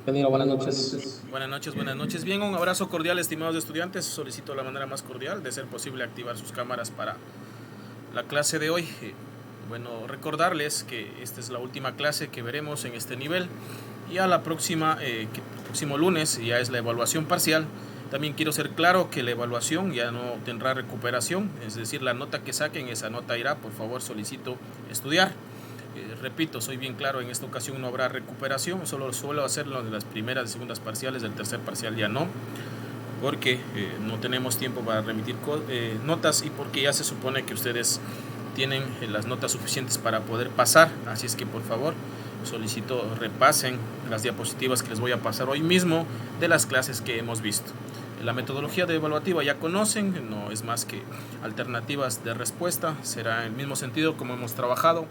Ingeniero, buenas noches. Buenas noches, buenas noches. Bien, un abrazo cordial, estimados estudiantes. Solicito de la manera más cordial, de ser posible, activar sus cámaras para la clase de hoy. Bueno, recordarles que esta es la última clase que veremos en este nivel. Y a la próxima, que el próximo lunes, ya es la evaluación parcial. También quiero ser claro que la evaluación ya no tendrá recuperación, es decir, la nota que saquen, esa nota irá. Por favor, solicito estudiar. Repito, soy bien claro, en esta ocasión no habrá recuperación, solo suelo hacerlo de las primeras y segundas parciales, del tercer parcial ya no, porque no tenemos tiempo para remitir notas y porque ya se supone que ustedes tienen las notas suficientes para poder pasar, así es que por favor solicito repasen las diapositivas que les voy a pasar hoy mismo de las clases que hemos visto. La metodología de evaluativa ya conocen, no es más que alternativas de respuesta, será en el mismo sentido como hemos trabajado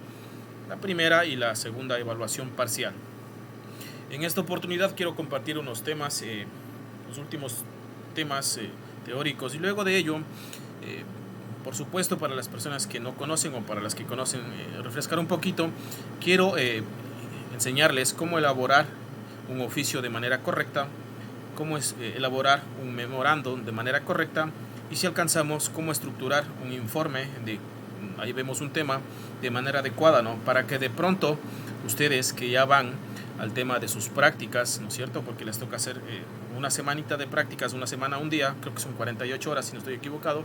la primera y la segunda evaluación parcial. En esta oportunidad quiero compartir unos temas, los últimos temas teóricos, y luego de ello, por supuesto, para las personas que no conocen o para las que conocen, refrescar un poquito, quiero enseñarles cómo elaborar un oficio de manera correcta, cómo es elaborar un memorándum de manera correcta, y si alcanzamos, cómo estructurar un informe de, ahí vemos un tema, de manera adecuada, ¿no? Para que de pronto ustedes que ya van al tema de sus prácticas, ¿no es cierto? Porque les toca hacer una semanita de prácticas, una semana, un día, creo que son 48 horas si no estoy equivocado,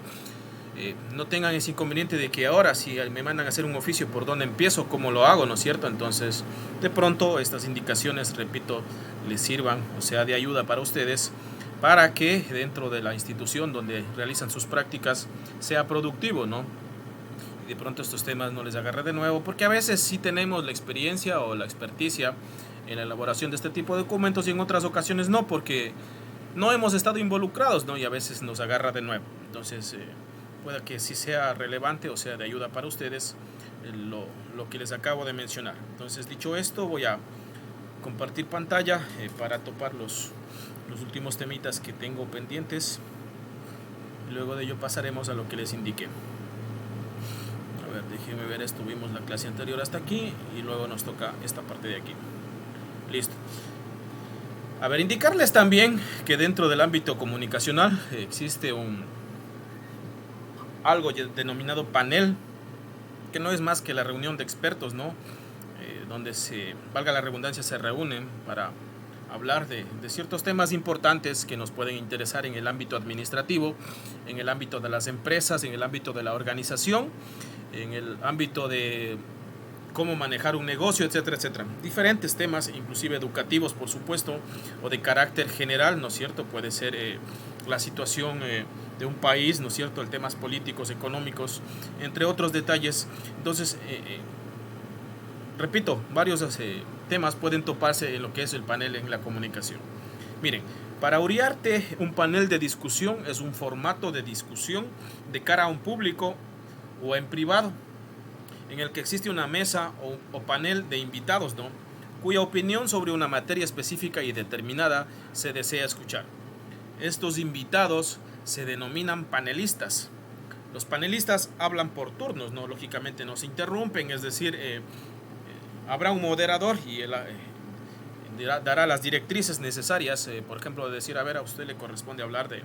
no tengan ese inconveniente de que ahora si me mandan a hacer un oficio, ¿por dónde empiezo? ¿Cómo lo hago? ¿No es cierto? Entonces, de pronto estas indicaciones, repito, les sirvan o sea de ayuda para ustedes, para que dentro de la institución donde realizan sus prácticas sea productivo, ¿no? Y de pronto estos temas no les agarre de nuevo, porque a veces sí tenemos la experiencia o la experticia en la elaboración de este tipo de documentos y en otras ocasiones no, porque no hemos estado involucrados, ¿no? Y a veces nos agarra de nuevo. Entonces, pueda que sí sea relevante o sea de ayuda para ustedes lo que les acabo de mencionar. Entonces, dicho esto, voy a compartir pantalla para topar los últimos temitas que tengo pendientes. Luego de ello pasaremos a lo que les indiqué. A ver, déjenme ver, estuvimos la clase anterior hasta aquí y luego nos toca esta parte de aquí. Listo. A ver, indicarles también que dentro del ámbito comunicacional existe algo denominado panel, que no es más que la reunión de expertos, ¿no? Donde valga la redundancia, se reúnen para hablar de ciertos temas importantes que nos pueden interesar en el ámbito administrativo, en el ámbito de las empresas, en el ámbito de la organización, en el ámbito de cómo manejar un negocio, etcétera, etcétera. Diferentes temas, inclusive educativos, por supuesto, o de carácter general, ¿no es cierto? Puede ser la situación de un país, ¿no es cierto? El temas políticos, económicos, entre otros detalles. Entonces, repito, varios temas pueden toparse en lo que es el panel en la comunicación. Miren, para Uriarte, un panel de discusión es un formato de discusión de cara a un público o en privado, en el que existe una mesa o panel de invitados, ¿no? Cuya opinión sobre una materia específica y determinada se desea escuchar. Estos invitados se denominan panelistas. Los panelistas hablan por turnos, ¿no? Lógicamente no se interrumpen, es decir, habrá un moderador y él dará las directrices necesarias, por ejemplo, decir, a ver, a usted le corresponde hablar de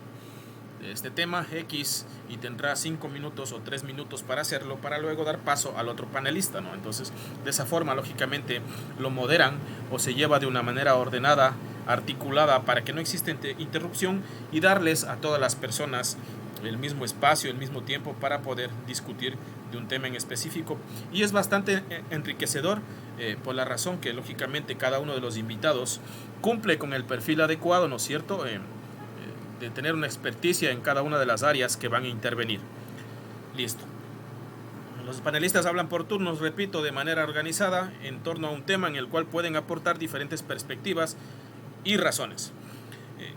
este tema X y tendrá 5 minutos o 3 minutos para hacerlo, para luego dar paso al otro panelista, ¿no? Entonces, de esa forma, lógicamente, lo moderan o se lleva de una manera ordenada, articulada, para que no exista interrupción y darles a todas las personas el mismo espacio, el mismo tiempo para poder discutir de un tema en específico. Y es bastante enriquecedor por la razón que, lógicamente, cada uno de los invitados cumple con el perfil adecuado, ¿no es cierto?, de tener una experticia en cada una de las áreas que van a intervenir. Listo. Los panelistas hablan por turnos, repito, de manera organizada en torno a un tema en el cual pueden aportar diferentes perspectivas y razones.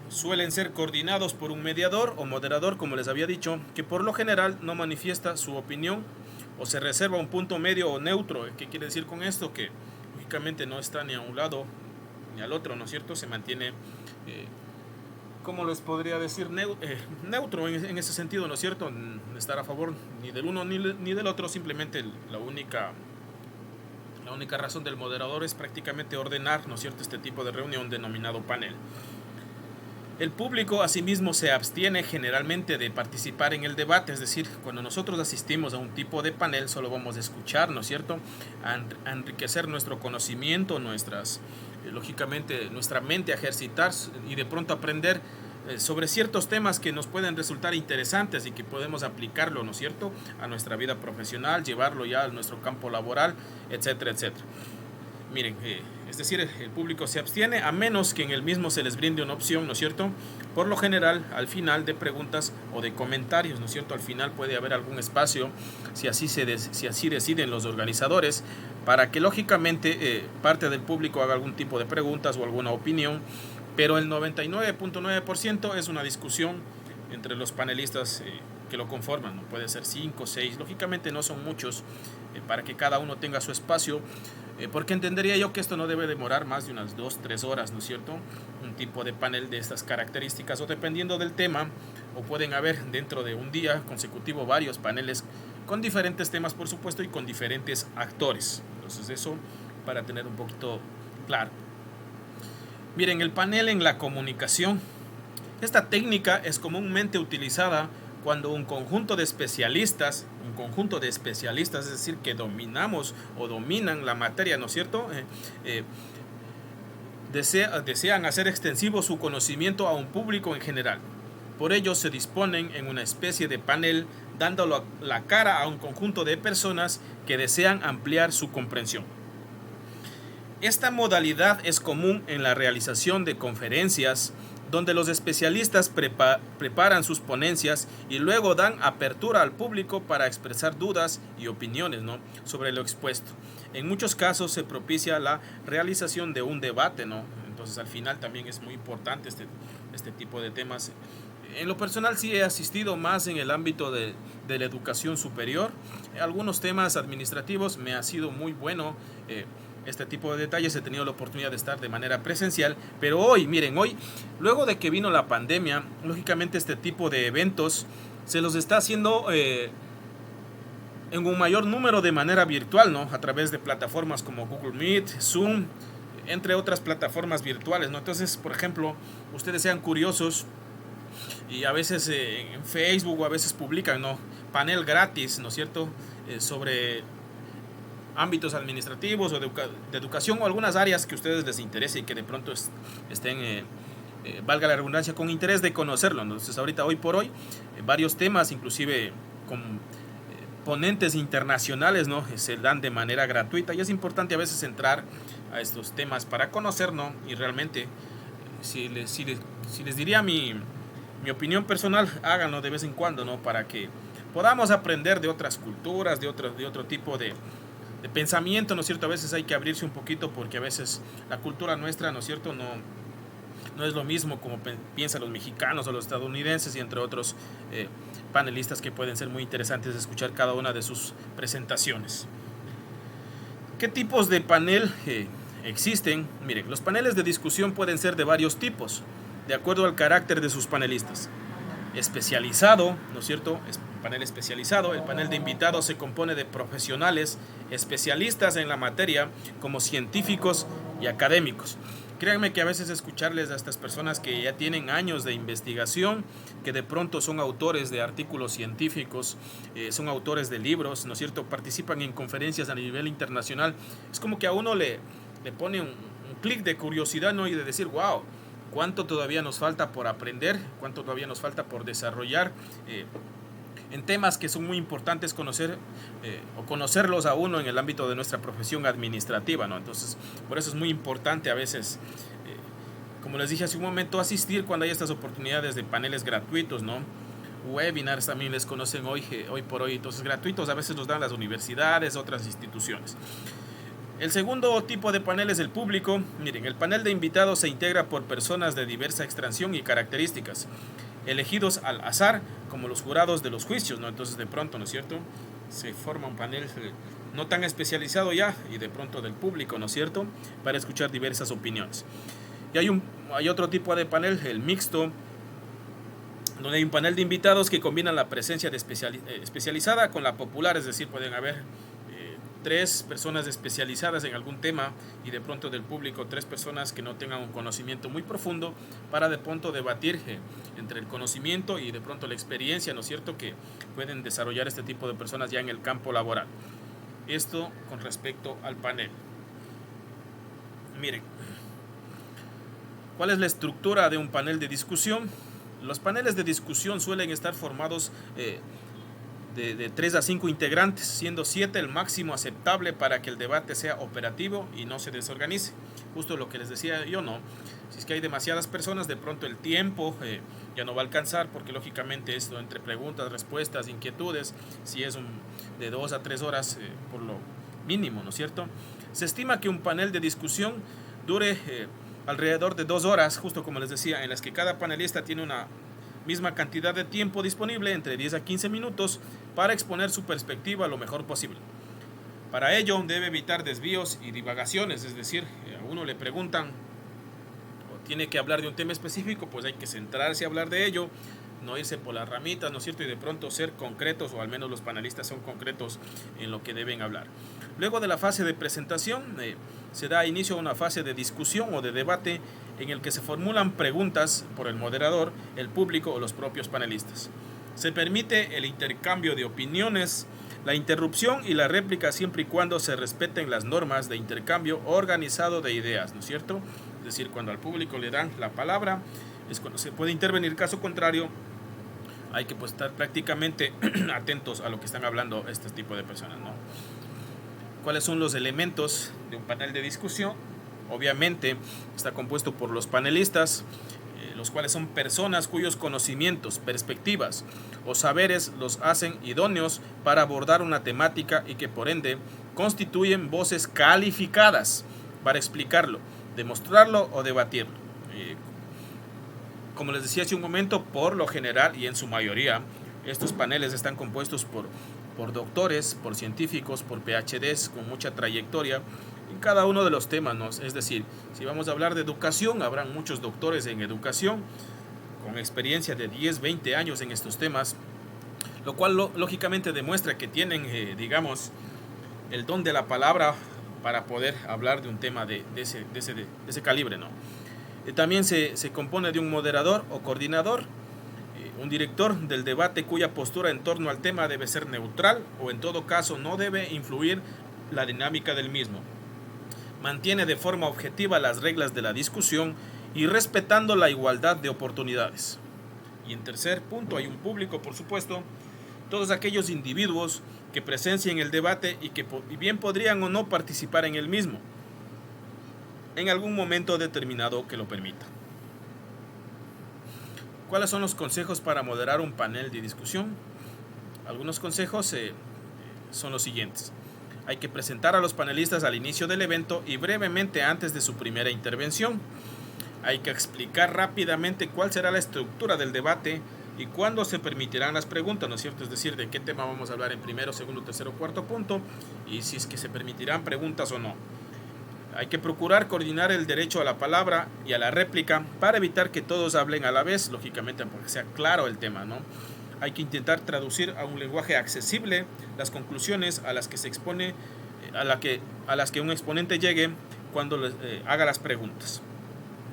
Suelen ser coordinados por un mediador o moderador, como les había dicho, que por lo general no manifiesta su opinión o se reserva un punto medio o neutro. ¿Qué quiere decir con esto? Que lógicamente no está ni a un lado ni al otro, ¿no es cierto? Se mantiene ¿cómo les podría decir? Neutro en ese sentido, ¿no es cierto? Estar a favor ni del uno ni del otro, simplemente La única razón del moderador es prácticamente ordenar, ¿no es cierto?, este tipo de reunión denominado panel. El público asimismo se abstiene generalmente de participar en el debate, es decir, cuando nosotros asistimos a un tipo de panel solo vamos a escuchar, ¿no es cierto?, a enriquecer nuestro conocimiento, lógicamente nuestra mente, a ejercitar y de pronto aprender sobre ciertos temas que nos pueden resultar interesantes y que podemos aplicarlo, ¿no es cierto?, a nuestra vida profesional, llevarlo ya a nuestro campo laboral, etcétera, etcétera. Miren, es decir, el público se abstiene a menos que en el mismo se les brinde una opción, ¿no es cierto? Por lo general, al final de preguntas o de comentarios, ¿no es cierto? Al final puede haber algún espacio, si así deciden los organizadores, para que lógicamente parte del público haga algún tipo de preguntas o alguna opinión, pero el 99.9% es una discusión entre los panelistas que lo conforman, ¿no? Puede ser 5 o 6, lógicamente no son muchos, para que cada uno tenga su espacio, porque entendería yo que esto no debe demorar más de unas 2-3 horas, ¿no es cierto? Un tipo de panel de estas características, o dependiendo del tema, o pueden haber dentro de un día consecutivo varios paneles con diferentes temas, por supuesto, y con diferentes actores. Entonces eso para tener un poquito claro. Miren, el panel en la comunicación. Esta técnica es comúnmente utilizada cuando un conjunto de especialistas, es decir, que dominamos o dominan la materia, ¿no es cierto?, desean hacer extensivo su conocimiento a un público en general. Por ello se disponen en una especie de panel dando la cara a un conjunto de personas que desean ampliar su comprensión. Esta modalidad es común en la realización de conferencias, donde los especialistas preparan sus ponencias y luego dan apertura al público para expresar dudas y opiniones, ¿no?, sobre lo expuesto. En muchos casos se propicia la realización de un debate, ¿no? Entonces al final también es muy importante este tipo de temas. En lo personal sí he asistido más en el ámbito de la educación superior. Algunos temas administrativos me ha sido muy bueno. Este tipo de detalles he tenido la oportunidad de estar de manera presencial, pero hoy, luego de que vino la pandemia, lógicamente este tipo de eventos se los está haciendo en un mayor número de manera virtual, ¿no?, a través de plataformas como Google Meet, Zoom, entre otras plataformas virtuales, ¿no? Entonces, por ejemplo, ustedes sean curiosos y a veces en Facebook o a veces publican, ¿no?, panel gratis, ¿no es cierto?, sobre ámbitos administrativos o de educación o algunas áreas que a ustedes les interese y que de pronto estén, valga la redundancia, con interés de conocerlo. Entonces ahorita, hoy por hoy, varios temas, inclusive con ponentes internacionales, ¿no?, se dan de manera gratuita, y es importante a veces entrar a estos temas para conocer, ¿no? Y realmente, si les diría mi opinión personal, háganlo de vez en cuando, ¿no?, para que podamos aprender de otras culturas, de otro tipo de pensamiento, ¿no es cierto? A veces hay que abrirse un poquito, porque a veces la cultura nuestra, ¿no es cierto?, no es lo mismo como piensan los mexicanos o los estadounidenses, y entre otros panelistas que pueden ser muy interesantes de escuchar cada una de sus presentaciones. ¿Qué tipos de panel existen? Miren, los paneles de discusión pueden ser de varios tipos, de acuerdo al carácter de sus panelistas. Especializado, ¿no es cierto?, panel especializado. El panel de invitados se compone de profesionales especialistas en la materia, como científicos y académicos. Créanme que a veces escucharles a estas personas que ya tienen años de investigación, que de pronto son autores de artículos científicos, son autores de libros, ¿no es cierto?, participan en conferencias a nivel internacional, es como que a uno le pone un clic de curiosidad, ¿no?, y de decir, wow, cuánto todavía nos falta por aprender, cuánto todavía nos falta por desarrollar en temas que son muy importantes conocer o conocerlos a uno en el ámbito de nuestra profesión administrativa, ¿no? Entonces, por eso es muy importante a veces, como les dije hace un momento, asistir cuando hay estas oportunidades de paneles gratuitos, ¿no? Webinars también les conocen hoy por hoy. Entonces, gratuitos a veces los dan las universidades, otras instituciones. El segundo tipo de panel es el público. Miren, el panel de invitados se integra por personas de diversa extracción y características, elegidos al azar como los jurados de los juicios, ¿no? Entonces de pronto, ¿no es cierto?, se forma un panel no tan especializado ya, y de pronto del público, ¿no es cierto?, para escuchar diversas opiniones. Y hay otro tipo de panel, el mixto, donde hay un panel de invitados que combinan la presencia de especializada con la popular, es decir, pueden haber 3 personas especializadas en algún tema y de pronto del público 3 personas que no tengan un conocimiento muy profundo para de pronto debatir entre el conocimiento y de pronto la experiencia, ¿no es cierto?, que pueden desarrollar este tipo de personas ya en el campo laboral. Esto con respecto al panel. Miren, ¿cuál es la estructura de un panel de discusión? Los paneles de discusión suelen estar formados de 3 a 5 integrantes, siendo 7 el máximo aceptable para que el debate sea operativo y no se desorganice. Justo lo que les decía yo, ¿no? Si es que hay demasiadas personas, de pronto el tiempo ya no va a alcanzar, porque lógicamente esto entre preguntas, respuestas, inquietudes, si es de 2 a 3 horas por lo mínimo, ¿no es cierto? Se estima que un panel de discusión dure alrededor de 2 horas, justo como les decía, en las que cada panelista tiene una misma cantidad de tiempo disponible, entre 10 a 15 minutos, para exponer su perspectiva lo mejor posible. Para ello debe evitar desvíos y divagaciones, es decir, a uno le preguntan o tiene que hablar de un tema específico, pues hay que centrarse a hablar de ello, no irse por las ramitas, ¿no es cierto? Y de pronto ser concretos, o al menos los panelistas son concretos en lo que deben hablar. Luego de la fase de presentación, se da inicio a una fase de discusión o de debate en el que se formulan preguntas por el moderador, el público o los propios panelistas. Se permite el intercambio de opiniones, la interrupción y la réplica siempre y cuando se respeten las normas de intercambio organizado de ideas, ¿no es cierto? Es decir, cuando al público le dan la palabra, es cuando se puede intervenir. Caso contrario, hay que pues estar prácticamente atentos a lo que están hablando este tipo de personas, ¿no? ¿Cuáles son los elementos de un panel de discusión? Obviamente está compuesto por los panelistas, los cuales son personas cuyos conocimientos, perspectivas o saberes los hacen idóneos para abordar una temática y que por ende constituyen voces calificadas para explicarlo, demostrarlo o debatirlo. Como les decía hace un momento, por lo general y en su mayoría, estos paneles están compuestos por doctores, por científicos, por PhDs con mucha trayectoria en cada uno de los temas, ¿no? Es decir, si vamos a hablar de educación, habrán muchos doctores en educación con experiencia de 10, 20 años en estos temas, lo cual lógicamente demuestra que tienen, digamos, el don de la palabra para poder hablar de un tema de ese calibre, ¿no? También se compone de un moderador o coordinador, un director del debate cuya postura en torno al tema debe ser neutral o en todo caso no debe influir la dinámica del mismo. Mantiene de forma objetiva las reglas de la discusión y respetando la igualdad de oportunidades. Y en tercer punto hay un público, por supuesto, todos aquellos individuos que presencien el debate y que bien podrían o no participar en el mismo, en algún momento determinado que lo permita. ¿Cuáles son los consejos para moderar un panel de discusión? Algunos consejos son los siguientes. Hay que presentar a los panelistas al inicio del evento y brevemente antes de su primera intervención. Hay que explicar rápidamente cuál será la estructura del debate y cuándo se permitirán las preguntas, ¿no es cierto? Es decir, de qué tema vamos a hablar en primero, segundo, tercero, cuarto punto y si es que se permitirán preguntas o no. Hay que procurar coordinar el derecho a la palabra y a la réplica para evitar que todos hablen a la vez, lógicamente porque sea claro el tema, ¿no? Hay que intentar traducir a un lenguaje accesible las conclusiones a las que se expone, a las que un exponente llegue cuando haga las preguntas.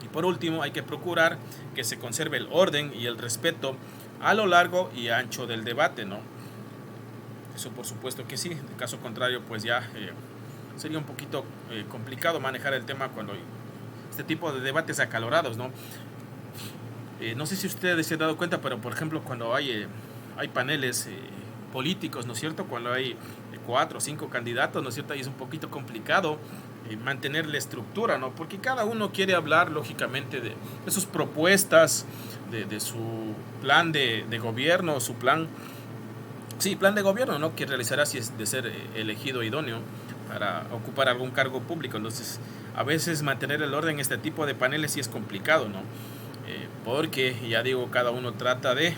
Y por último, hay que procurar que se conserve el orden y el respeto a lo largo y ancho del debate, ¿no? Eso por supuesto que sí, en caso contrario, pues ya sería un poquito complicado manejar el tema cuando hay este tipo de debates acalorados, ¿no? No sé si ustedes se han dado cuenta, pero por ejemplo cuando hay paneles políticos, ¿no es cierto? Cuando hay 4 o 5 candidatos, ¿no es cierto? Ahí es un poquito complicado mantener la estructura, ¿no? Porque cada uno quiere hablar lógicamente de sus propuestas, de su plan de gobierno, su plan de gobierno, ¿no? Que realizará si es de ser elegido idóneo para ocupar algún cargo público. Entonces, a veces mantener el orden en este tipo de paneles sí es complicado, ¿no? Porque, ya digo, cada uno trata de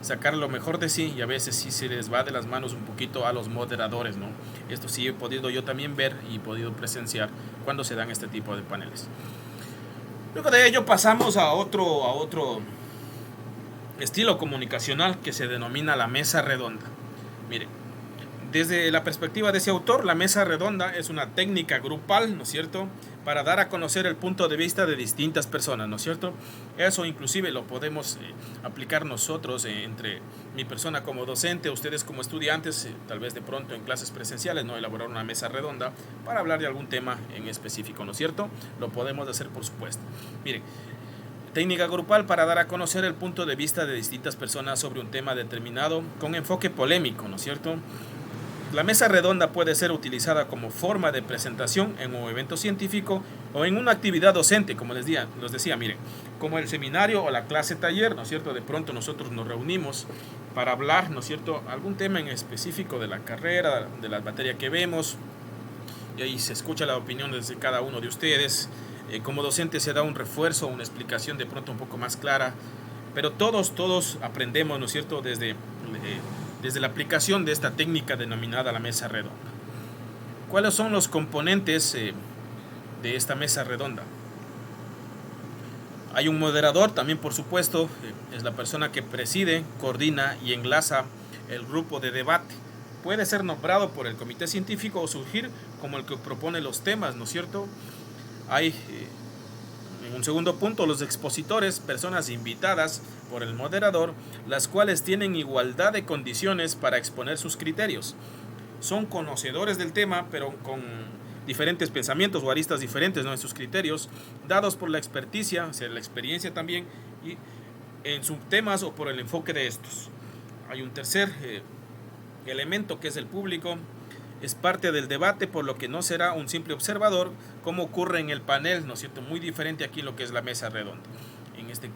sacar lo mejor de sí y a veces sí se les va de las manos un poquito a los moderadores, ¿no? Esto sí he podido yo también ver y podido presenciar cuando se dan este tipo de paneles. Luego de ello pasamos a otro estilo comunicacional que se denomina la mesa redonda. Mire, Desde la perspectiva de ese autor, la mesa redonda es una técnica grupal, ¿no es cierto?, para dar a conocer el punto de vista de distintas personas, ¿no es cierto? Eso inclusive lo podemos aplicar nosotros entre mi persona como docente, ustedes como estudiantes, tal vez de pronto en clases presenciales, ¿no?, elaborar una mesa redonda para hablar de algún tema en específico, ¿no es cierto? Lo podemos hacer, por supuesto. Miren, técnica grupal para dar a conocer el punto de vista de distintas personas sobre un tema determinado con enfoque polémico, ¿no es cierto? La mesa redonda puede ser utilizada como forma de presentación en un evento científico o en una actividad docente, como les decía, miren, como el seminario o la clase taller, ¿no es cierto? De pronto nosotros nos reunimos para hablar, ¿no es cierto?, algún tema en específico de la carrera, de la materia que vemos, y ahí se escucha la opinión de cada uno de ustedes. Como docente se da un refuerzo, una explicación de pronto un poco más clara, pero todos aprendemos, ¿no es cierto?, desde la aplicación de esta técnica denominada la mesa redonda. ¿Cuáles son los componentes de esta mesa redonda? Hay un moderador también, por supuesto, es la persona que preside, coordina y enlaza el grupo de debate. Puede ser nombrado por el comité científico o surgir como el que propone los temas, ¿no es cierto? Hay, en un segundo punto, los expositores, personas invitadas por el moderador, las cuales tienen igualdad de condiciones para exponer sus criterios. Son conocedores del tema, pero con diferentes pensamientos o aristas diferentes, ¿no?, en sus criterios, dados por la experticia, o sea, la experiencia también, y en sus temas o por el enfoque de estos. Hay un tercer elemento que es el público. Es parte del debate, por lo que no será un simple observador, como ocurre en el panel, ¿no es cierto? Muy diferente aquí en lo que es la mesa redonda.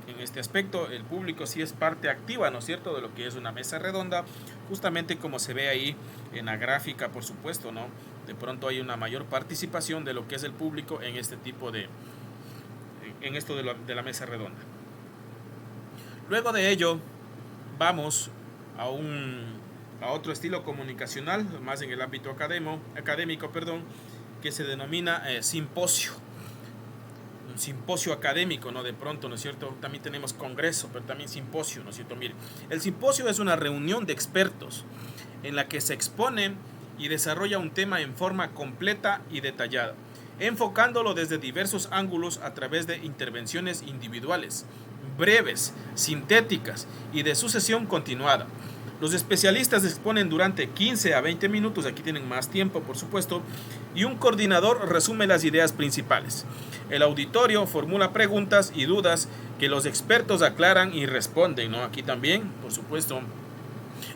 En este aspecto, el público sí es parte activa, ¿no es cierto?, de lo que es una mesa redonda, justamente como se ve ahí en la gráfica, por supuesto, ¿no? De pronto hay una mayor participación de lo que es el público en este tipo en esto de la mesa redonda. Luego de ello, vamos a otro estilo comunicacional, más en el ámbito académico, que se denomina simposio. Un simposio académico, ¿no? De pronto, ¿no es cierto? También tenemos congreso, pero también simposio, ¿no es cierto? Mire, el simposio es una reunión de expertos en la que se expone y desarrolla un tema en forma completa y detallada, enfocándolo desde diversos ángulos a través de intervenciones individuales, breves, sintéticas y de sucesión continuada. Los especialistas exponen durante 15 a 20 minutos, aquí tienen más tiempo, por supuesto, y un coordinador resume las ideas principales. El auditorio formula preguntas y dudas que los expertos aclaran y responden, ¿no? Aquí también, por supuesto,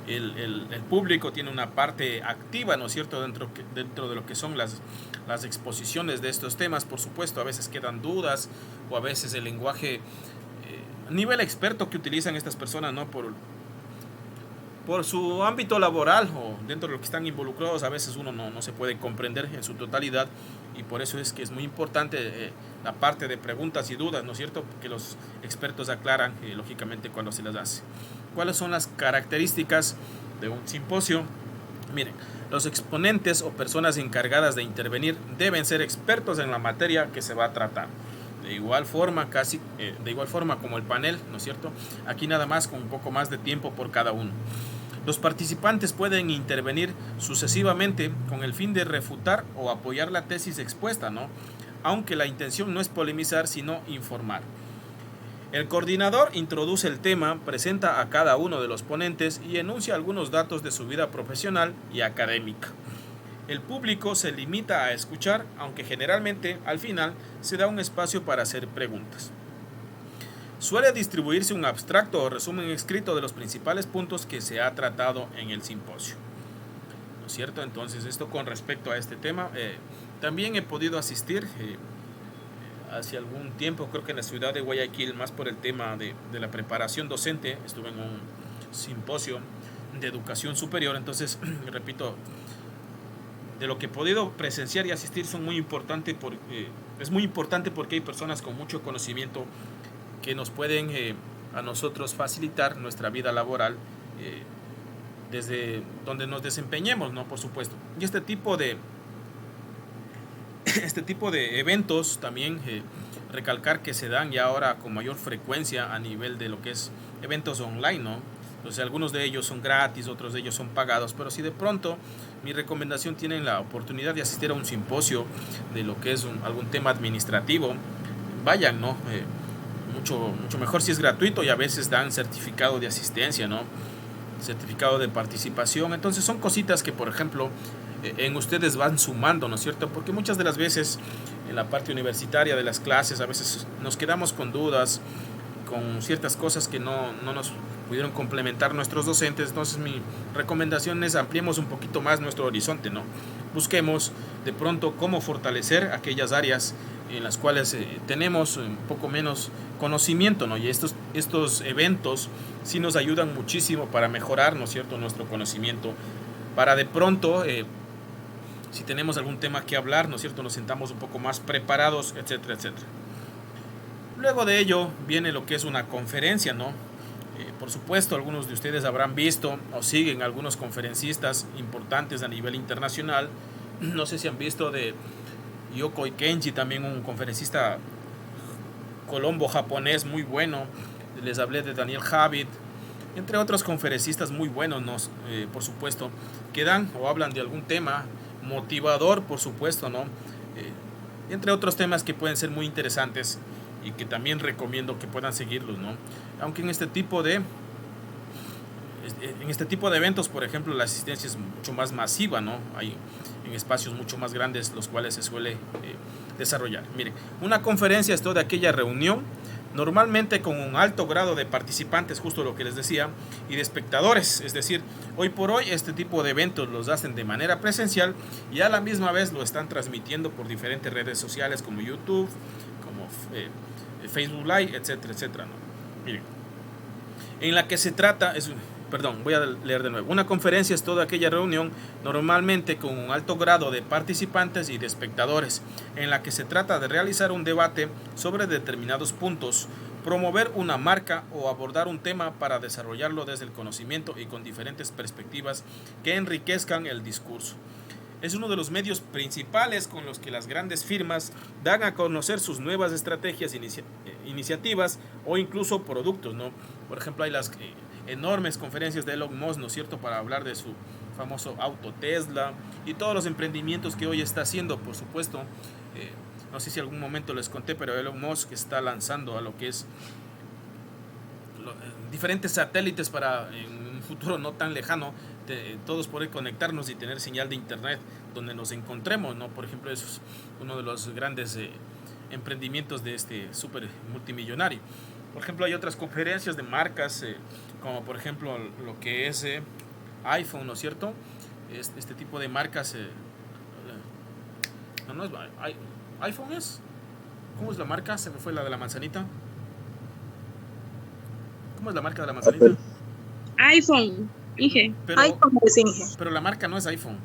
el público tiene una parte activa, ¿no es cierto?, dentro de lo que son las exposiciones de estos temas. Por supuesto, a veces quedan dudas o a veces el lenguaje a nivel experto que utilizan estas personas, ¿no?, por su ámbito laboral o dentro de lo que están involucrados, a veces uno no se puede comprender en su totalidad, y por eso es que es muy importante la parte de preguntas y dudas, ¿no es cierto?, que los expertos aclaran lógicamente cuando se las hace. ¿Cuáles son las características de un simposio? Miren, los exponentes o personas encargadas de intervenir deben ser expertos en la materia que se va a tratar. De igual forma como el panel, ¿no es cierto? Aquí nada más con un poco más de tiempo por cada uno. Los participantes pueden intervenir sucesivamente con el fin de refutar o apoyar la tesis expuesta, ¿no?, aunque la intención no es polemizar, sino informar. El coordinador introduce el tema, presenta a cada uno de los ponentes y enuncia algunos datos de su vida profesional y académica. El público se limita a escuchar, aunque generalmente al final se da un espacio para hacer preguntas. Suele distribuirse un abstracto o resumen escrito de los principales puntos que se ha tratado en el simposio, ¿no es cierto? Entonces, esto con respecto a este tema. También he podido asistir hace algún tiempo, creo que en la ciudad de Guayaquil, más por el tema de la preparación docente. Estuve en un simposio de educación superior. Entonces, repito, de lo que he podido presenciar y asistir es muy importante porque hay personas con mucho conocimiento que nos pueden a nosotros facilitar nuestra vida laboral desde donde nos desempeñemos, ¿no?, por supuesto. Y este tipo de eventos también recalcar que se dan ya ahora con mayor frecuencia a nivel de lo que es eventos online, ¿no? Entonces algunos de ellos son gratis, otros de ellos son pagados, pero si de pronto mi recomendación tienen la oportunidad de asistir a un simposio de lo que es algún tema administrativo, vayan, ¿no? Mucho mejor si es gratuito, y a veces dan certificado de asistencia, ¿no? Certificado de participación. Entonces son cositas que, por ejemplo, en ustedes van sumando, ¿no es cierto? Porque muchas de las veces en la parte universitaria de las clases a veces nos quedamos con dudas, con ciertas cosas que no nos pudieron complementar nuestros docentes. Entonces mi recomendación es ampliemos un poquito más nuestro horizonte, ¿no? Busquemos de pronto cómo fortalecer aquellas áreas en las cuales tenemos un poco menos conocimiento, ¿no? Y estos eventos sí nos ayudan muchísimo para mejorar, ¿no es cierto?, nuestro conocimiento, para de pronto, si tenemos algún tema que hablar, ¿no es cierto?, nos sentamos un poco más preparados, etcétera, etcétera. Luego de ello viene lo que es una conferencia, ¿no? Por supuesto, algunos de ustedes habrán visto o siguen algunos conferencistas importantes a nivel internacional. No sé si han visto de Yokoi Kenji, también un conferencista colombo-japonés muy bueno. Les hablé de Daniel Javid, entre otros conferencistas muy buenos, por supuesto, que dan o hablan de algún tema motivador, por supuesto, ¿no? Entre otros temas que pueden ser muy interesantes y que también recomiendo que puedan seguirlos, ¿no? Aunque en este tipo de eventos, por ejemplo, la asistencia es mucho más masiva, ¿no? Hay en espacios mucho más grandes los cuales se suele desarrollar. Miren, una conferencia es toda aquella reunión normalmente con un alto grado de participantes, justo lo que les decía, y de espectadores. Es decir, hoy por hoy este tipo de eventos los hacen de manera presencial y a la misma vez lo están transmitiendo por diferentes redes sociales como YouTube, como Facebook Live, etcétera, etcétera, ¿no? Miren, en la que se trata, voy a leer de nuevo. Una conferencia es toda aquella reunión, normalmente con un alto grado de participantes y de espectadores, en la que se trata de realizar un debate sobre determinados puntos, promover una marca o abordar un tema para desarrollarlo desde el conocimiento y con diferentes perspectivas que enriquezcan el discurso. Es uno de los medios principales con los que las grandes firmas dan a conocer sus nuevas estrategias, iniciativas o incluso productos, ¿no? Por ejemplo, hay las enormes conferencias de Elon Musk, ¿no es cierto?, para hablar de su famoso auto Tesla y todos los emprendimientos que hoy está haciendo, por supuesto. No sé si algún momento les conté, pero Elon Musk está lanzando a lo que es diferentes satélites para en un futuro no tan lejano todos poder conectarnos y tener señal de internet donde nos encontremos, ¿no? Por ejemplo, eso es uno de los grandes emprendimientos de este súper multimillonario. Por ejemplo, hay otras conferencias de marcas, como por ejemplo lo que es iPhone, ¿no es cierto? Este tipo de marcas, no es iPhone es, ¿cómo es la marca? Se me fue la de la manzanita. ¿Cómo es la marca de la manzanita? Apple. iPhone, Inge. Pero la marca no es iPhone.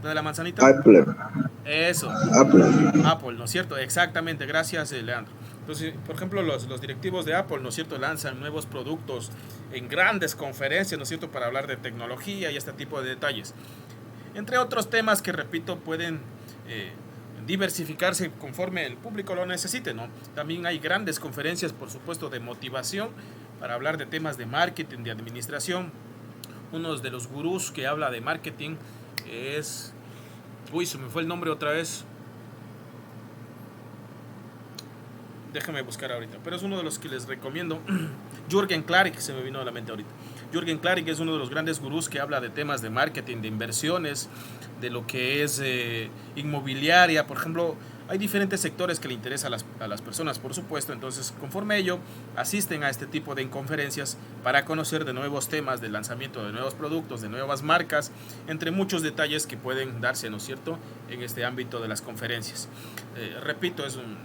La de la manzanita. Apple. Eso. Apple, ¿no es cierto? Exactamente, gracias, Leandro. Entonces, por ejemplo, los directivos de Apple, ¿no es cierto?, lanzan nuevos productos en grandes conferencias, ¿no es cierto?, para hablar de tecnología y este tipo de detalles. Entre otros temas que, repito, pueden diversificarse conforme el público lo necesite, ¿no? También hay grandes conferencias, por supuesto, de motivación para hablar de temas de marketing, de administración. Uno de los gurús que habla de marketing es... Uy, se me fue el nombre otra vez. Déjame buscar ahorita. Pero es uno de los que les recomiendo. Jürgen Klarik, se me vino a la mente ahorita. Jürgen Klarik es uno de los grandes gurús que habla de temas de marketing, de inversiones, de lo que es inmobiliaria. Por ejemplo, hay diferentes sectores que le interesan a las personas, por supuesto. Entonces, conforme a ello, asisten a este tipo de conferencias para conocer de nuevos temas, de lanzamiento de nuevos productos, de nuevas marcas, entre muchos detalles que pueden darse, ¿no es cierto?, en este ámbito de las conferencias. Repito, es un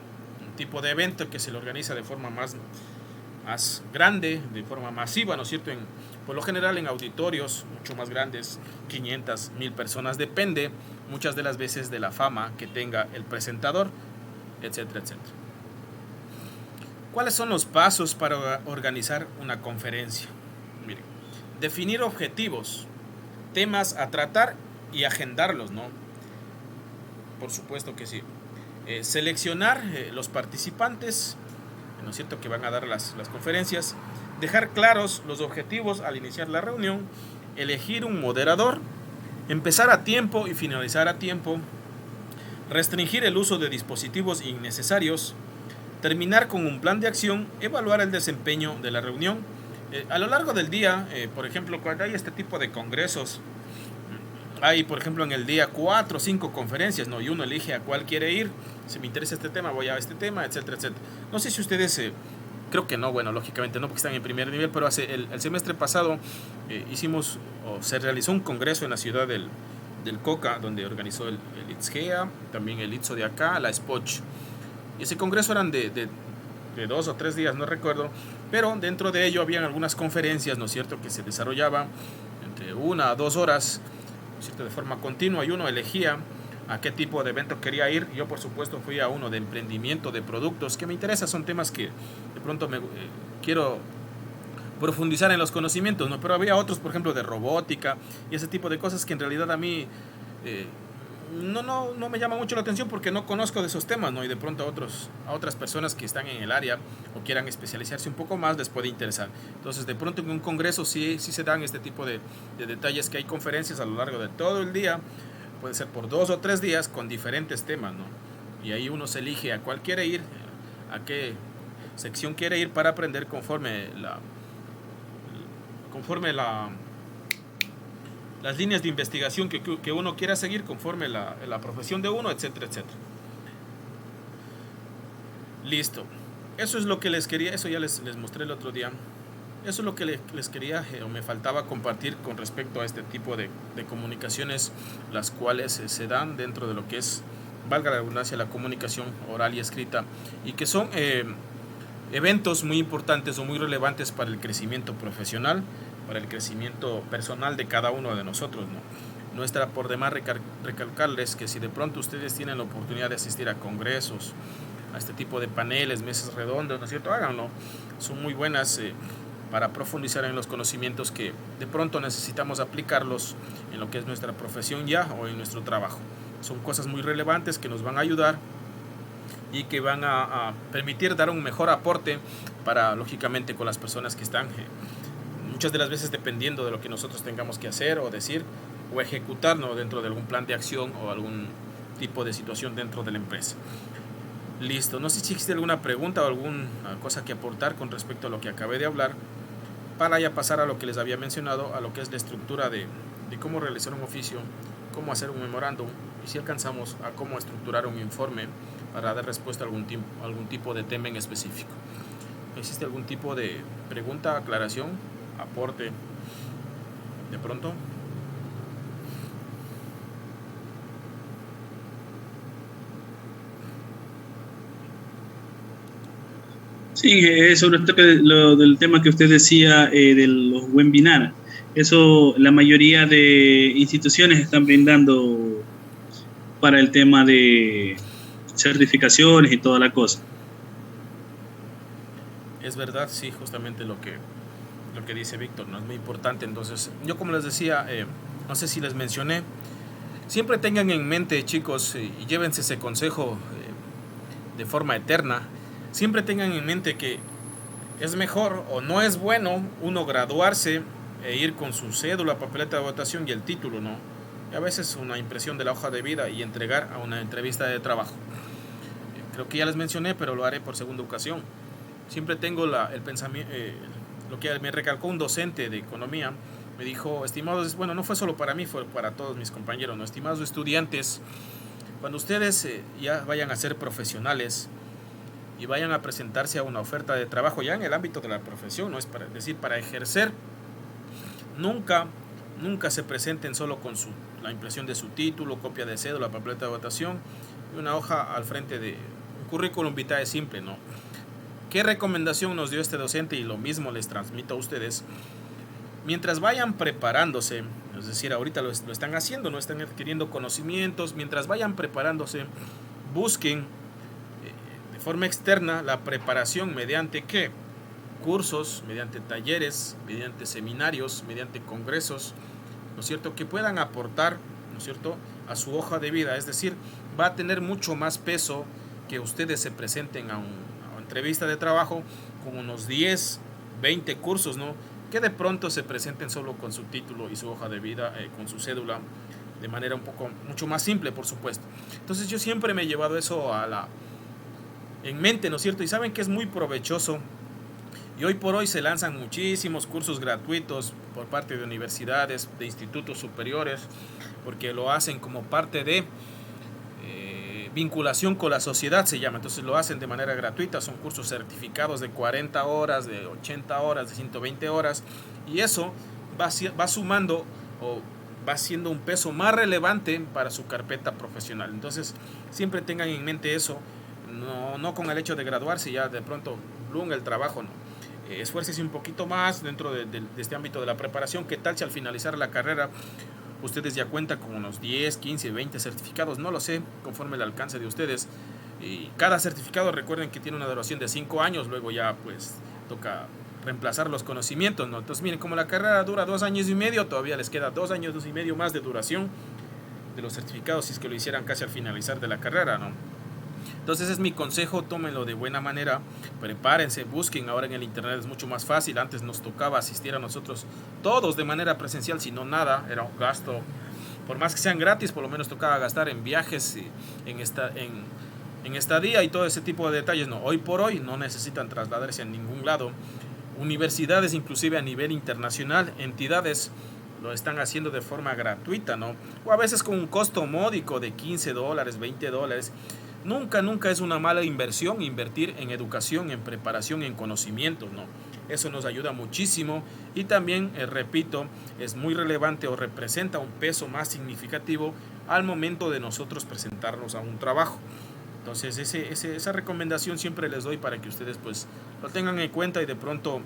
tipo de evento que se le organiza de forma más grande, de forma masiva, ¿no es cierto?, por lo general en auditorios mucho más grandes, 500, 1000 personas, depende muchas de las veces de la fama que tenga el presentador, etcétera, etcétera. ¿Cuáles son los pasos para organizar una conferencia? Miren, definir objetivos, temas a tratar y agendarlos, ¿no? Por supuesto que sí. Seleccionar los participantes, ¿no es cierto?, que van a dar las conferencias. dejar claros los objetivos al iniciar la reunión, elegir un moderador, empezar a tiempo y finalizar a tiempo, restringir el uso de dispositivos innecesarios, terminar con un plan de acción, evaluar el desempeño de la reunión. A lo largo del día, por ejemplo, cuando hay este tipo de congresos, hay, por ejemplo, en el día 4 o 5 conferencias, ¿no? Y uno elige a cuál quiere ir. Si me interesa este tema, voy a este tema, etcétera, etcétera. No sé si ustedes, creo que no, bueno, lógicamente no, porque están en primer nivel, pero el semestre pasado hicimos, o se realizó un congreso en la ciudad del Coca, donde organizó el ITSGEA, también el ITSO de acá, la SPOCH. Y ese congreso eran de 2 o 3 días, no recuerdo, pero dentro de ello habían algunas conferencias, ¿no es cierto?, que se desarrollaban entre 1 a 2 horas, ¿no es cierto?, de forma continua, y uno elegía a qué tipo de evento quería ir. Yo, por supuesto, fui a uno de emprendimiento de productos que me interesa, son temas que de pronto quiero profundizar en los conocimientos, ¿no? Pero había otros, por ejemplo, de robótica y ese tipo de cosas que en realidad a mí no me llama mucho la atención porque no conozco de esos temas, ¿no? Y de pronto a otras personas que están en el área o quieran especializarse un poco más les puede interesar. Entonces, de pronto en un congreso sí se dan este tipo de detalles, que hay conferencias a lo largo de todo el día, puede ser por 2 o 3 días con diferentes temas, ¿no? Y ahí uno se elige a cuál quiere ir, a qué sección quiere ir para aprender conforme las líneas de investigación que uno quiera seguir, conforme la profesión de uno, etcétera, etcétera. Listo. Eso es lo que les quería, eso ya les mostré el otro día. Eso es lo que les quería o me faltaba compartir con respecto a este tipo de comunicaciones, las cuales se dan dentro de lo que es, valga la redundancia, la comunicación oral y escrita, y que son eventos muy importantes o muy relevantes para el crecimiento profesional, para el crecimiento personal de cada uno de nosotros, ¿no? No está por demás recalcarles que si de pronto ustedes tienen la oportunidad de asistir a congresos, a este tipo de paneles, mesas redondas, ¿no es cierto?, háganlo. Son muy buenas para profundizar en los conocimientos que de pronto necesitamos aplicarlos en lo que es nuestra profesión ya o en nuestro trabajo. Son cosas muy relevantes que nos van a ayudar y que van a permitir dar un mejor aporte para, lógicamente, con las personas que están muchas de las veces dependiendo de lo que nosotros tengamos que hacer o decir o ejecutar, ¿no?, dentro de algún plan de acción o algún tipo de situación dentro de la empresa. Listo, no sé si existe alguna pregunta o alguna cosa que aportar con respecto a lo que acabé de hablar, para ya pasar a lo que les había mencionado, a lo que es la estructura de cómo realizar un oficio, cómo hacer un memorándum y si alcanzamos a cómo estructurar un informe para dar respuesta a algún tipo de tema en específico. ¿Existe algún tipo de pregunta, aclaración, aporte de pronto? Sí, sobre lo del tema que usted decía de los webinars. Eso la mayoría de instituciones están brindando para el tema de certificaciones y toda la cosa. Es verdad, sí, justamente lo que dice Víctor, ¿no? Es muy importante. Entonces, yo como les decía, no sé si les mencioné, siempre tengan en mente, chicos, y llévense ese consejo de forma eterna, siempre tengan en mente que es mejor o no es bueno uno graduarse e ir con su cédula, papeleta de votación y el título, ¿no? Y a veces una impresión de la hoja de vida y entregar a una entrevista de trabajo. Creo que ya les mencioné, pero lo haré por segunda ocasión. Siempre tengo el pensamiento, lo que me recalcó un docente de economía, me dijo, estimados, bueno, no fue solo para mí, fue para todos mis compañeros, ¿no? Estimados estudiantes, cuando ustedes ya vayan a ser profesionales y vayan a presentarse a una oferta de trabajo ya en el ámbito de la profesión, ¿no? Es decir, para ejercer, nunca se presenten solo con la impresión de su título, copia de cédula, papeleta de votación y una hoja al frente de un currículum vitae simple, ¿no? ¿Qué recomendación nos dio este docente? Y lo mismo les transmito a ustedes. Mientras vayan preparándose, es decir, ahorita lo están haciendo, no están adquiriendo conocimientos, mientras vayan preparándose, busquen de forma externa la preparación mediante ¿qué? Cursos, mediante talleres, mediante seminarios, mediante congresos, ¿no es cierto?, que puedan aportar, ¿no es cierto?, a su hoja de vida. Es decir, va a tener mucho más peso que ustedes se presenten a una entrevista de trabajo con unos 10, 20 cursos, ¿no? Que de pronto se presenten solo con su título y su hoja de vida, con su cédula, de manera mucho más simple, por supuesto. Entonces yo siempre me he llevado eso en mente, ¿no es cierto? Y saben que es muy provechoso. Y hoy por hoy se lanzan muchísimos cursos gratuitos por parte de universidades, de institutos superiores, porque lo hacen como parte de vinculación con la sociedad, se llama. Entonces lo hacen de manera gratuita, son cursos certificados de 40 horas, de 80 horas, de 120 horas, y eso va sumando o va siendo un peso más relevante para su carpeta profesional. Entonces siempre tengan en mente eso, no con el hecho de graduarse ya de pronto el trabajo, no. Esfuércese un poquito más dentro de este ámbito de la preparación. ¿Qué tal si al finalizar la carrera ustedes ya cuentan con unos 10, 15, 20 certificados? No lo sé, conforme el alcance de ustedes. Y cada certificado, recuerden que tiene una duración de 5 años, luego ya pues toca reemplazar los conocimientos, ¿no? Entonces miren, como la carrera dura 2 años y medio, todavía les queda 2 años y medio más de duración de los certificados, si es que lo hicieran casi al finalizar de la carrera, ¿no? Entonces es mi consejo, tómenlo de buena manera, prepárense, busquen, ahora en el internet es mucho más fácil. Antes nos tocaba asistir a nosotros todos de manera presencial, si no nada, era un gasto, por más que sean gratis, por lo menos tocaba gastar en viajes, en estadía y todo ese tipo de detalles. No, hoy por hoy no necesitan trasladarse a ningún lado. Universidades, inclusive a nivel internacional, entidades lo están haciendo de forma gratuita, ¿no? O a veces con un costo módico de $15, $20. Nunca es una mala inversión invertir en educación, en preparación, en conocimientos, ¿no? Eso nos ayuda muchísimo y también, repito, es muy relevante o representa un peso más significativo al momento de nosotros presentarnos a un trabajo. Entonces esa recomendación siempre les doy para que ustedes pues lo tengan en cuenta y de pronto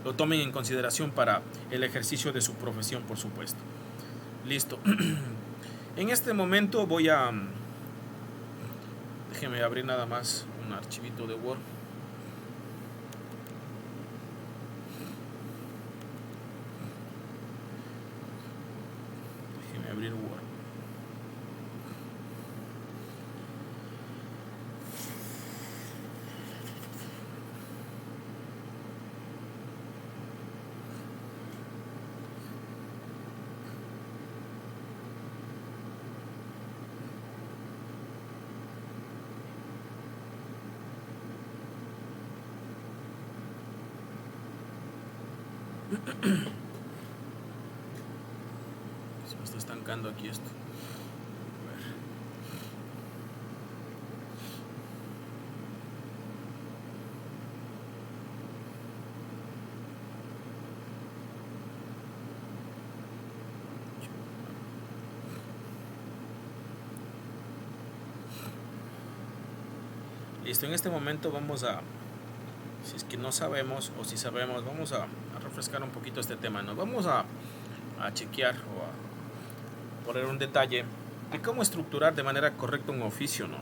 lo tomen en consideración para el ejercicio de su profesión, por supuesto. Listo. En este momento déjenme abrir nada más un archivito de Word. Déjenme abrir Word. Se me está estancando aquí esto. A ver. Listo, en este momento vamos a, si es que no sabemos o si sabemos, vamos a refrescar un poquito este tema, ¿no? Vamos a chequear o a poner un detalle de cómo estructurar de manera correcta un oficio, ¿no?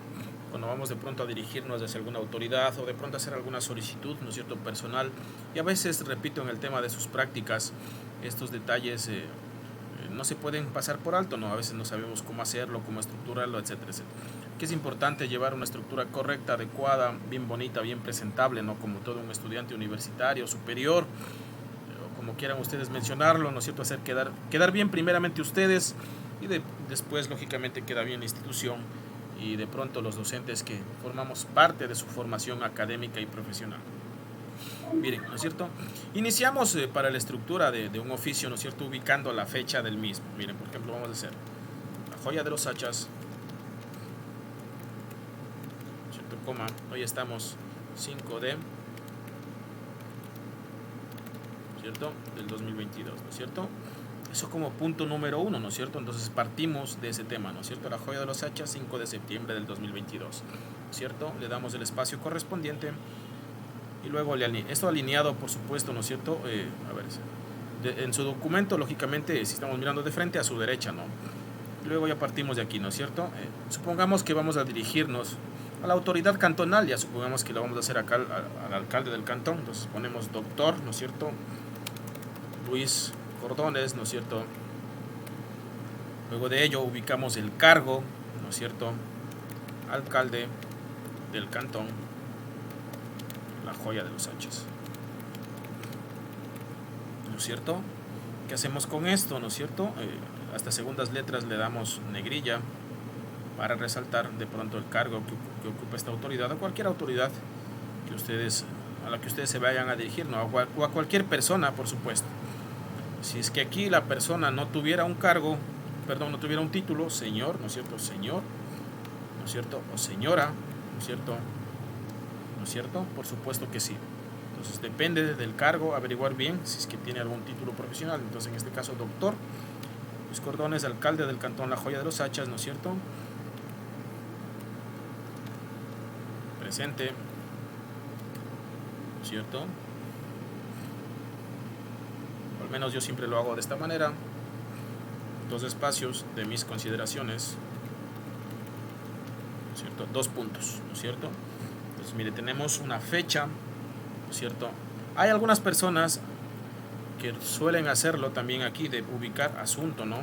Cuando vamos de pronto a dirigirnos hacia alguna autoridad o de pronto a hacer alguna solicitud, ¿no es cierto?, personal. Y a veces, repito, en el tema de sus prácticas, estos detalles no se pueden pasar por alto, ¿no? A veces no sabemos cómo hacerlo, cómo estructurarlo, etcétera, etcétera. Que es importante llevar una estructura correcta, adecuada, bien bonita, bien presentable, ¿no? Como todo un estudiante universitario, superior, o como quieran ustedes mencionarlo, ¿no es cierto? Hacer quedar bien primeramente ustedes y después, lógicamente, queda bien la institución y de pronto los docentes que formamos parte de su formación académica y profesional. Miren, ¿no es cierto? Iniciamos para la estructura de un oficio, ¿no es cierto?, ubicando la fecha del mismo. Miren, por ejemplo, vamos a hacer la joya de los hachas, ¿cierto? Coma, hoy estamos 5 de, ¿cierto?, del 2022, ¿no es cierto? Eso como punto número 1, ¿no es cierto? Entonces partimos de ese tema, ¿no es cierto? La joya de los hachas, 5 de septiembre del 2022, ¿no es cierto? Le damos el espacio correspondiente y luego esto alineado, por supuesto, ¿no es cierto? A ver, en su documento, lógicamente, si estamos mirando de frente, a su derecha, ¿no? Y luego ya partimos de aquí, ¿no es cierto? Supongamos que vamos a dirigirnos a la autoridad cantonal, ya supongamos que lo vamos a hacer acá al alcalde del cantón, entonces ponemos doctor, ¿no es cierto?, Luis Cordones, ¿no es cierto? Luego de ello ubicamos el cargo, ¿no es cierto?, alcalde del cantón La Joya de los Hachas. ¿no es cierto? ¿Qué hacemos con esto, no es cierto? Hasta segundas letras le damos negrilla para resaltar de pronto el cargo que ocupa esta autoridad, o cualquier autoridad que a la que ustedes se vayan a dirigir, ¿no? O a cualquier persona, por supuesto. Si es que aquí la persona no tuviera un cargo, perdón, no tuviera un título, señor, ¿no es cierto? Señor, ¿no es cierto? O señora, ¿no es cierto? ¿No es cierto? Por supuesto que sí. Entonces depende del cargo, averiguar bien si es que tiene algún título profesional. Entonces en este caso, doctor Luis Cordones, alcalde del cantón La Joya de los Hachas, ¿no es cierto? Presente, ¿no es cierto? Al menos yo siempre lo hago de esta manera. 2 espacios de mis consideraciones, ¿no es cierto? 2 puntos, ¿no es cierto? Entonces mire, tenemos una fecha, ¿no es cierto? Hay algunas personas que suelen hacerlo también aquí, de ubicar asunto, ¿no?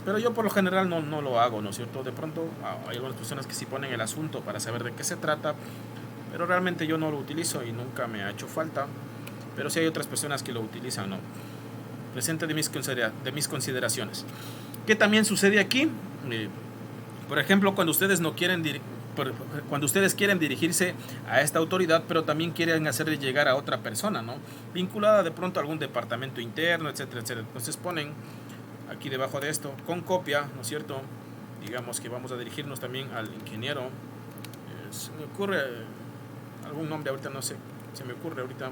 Pero yo por lo general no lo hago, ¿no es cierto? De pronto hay algunas personas que sí ponen el asunto para saber de qué se trata, pero realmente yo no lo utilizo y nunca me ha hecho falta. Pero sí hay otras personas que lo utilizan, ¿no? Presente de mis consideraciones. ¿Qué también sucede aquí? Por ejemplo, cuando ustedes quieren dirigirse a esta autoridad, pero también quieren hacerle llegar a otra persona, ¿no? Vinculada de pronto a algún departamento interno, etcétera, etcétera. Entonces ponen aquí debajo de esto, con copia, ¿no es cierto? Digamos que vamos a dirigirnos también al ingeniero. Se me ocurre algún nombre ahorita, no sé, se me ocurre ahorita.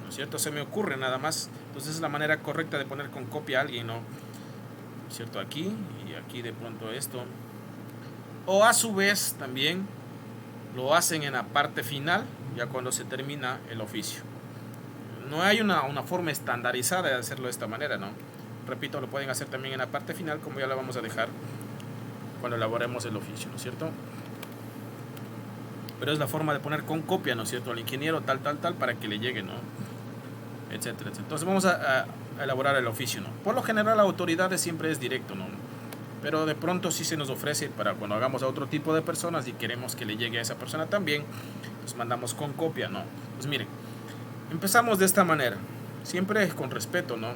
¿No es cierto? Se me ocurre nada más. Entonces es la manera correcta de poner con copia a alguien, ¿no? ¿No es cierto? Aquí y aquí de pronto esto. O a su vez también lo hacen en la parte final, ya cuando se termina el oficio. No hay una forma estandarizada de hacerlo de esta manera, ¿no? Repito, lo pueden hacer también en la parte final, como ya lo vamos a dejar cuando elaboremos el oficio, ¿no es cierto? Pero es la forma de poner con copia, ¿no es cierto? Al ingeniero tal, para que le llegue, ¿no? Etcétera, etcétera. Entonces vamos a elaborar el oficio, ¿no? Por lo general la autoridad siempre es directo, ¿no? Pero de pronto sí se nos ofrece para cuando hagamos a otro tipo de personas y queremos que le llegue a esa persona también, pues mandamos con copia, ¿no? Pues miren, empezamos de esta manera, siempre con respeto, ¿no?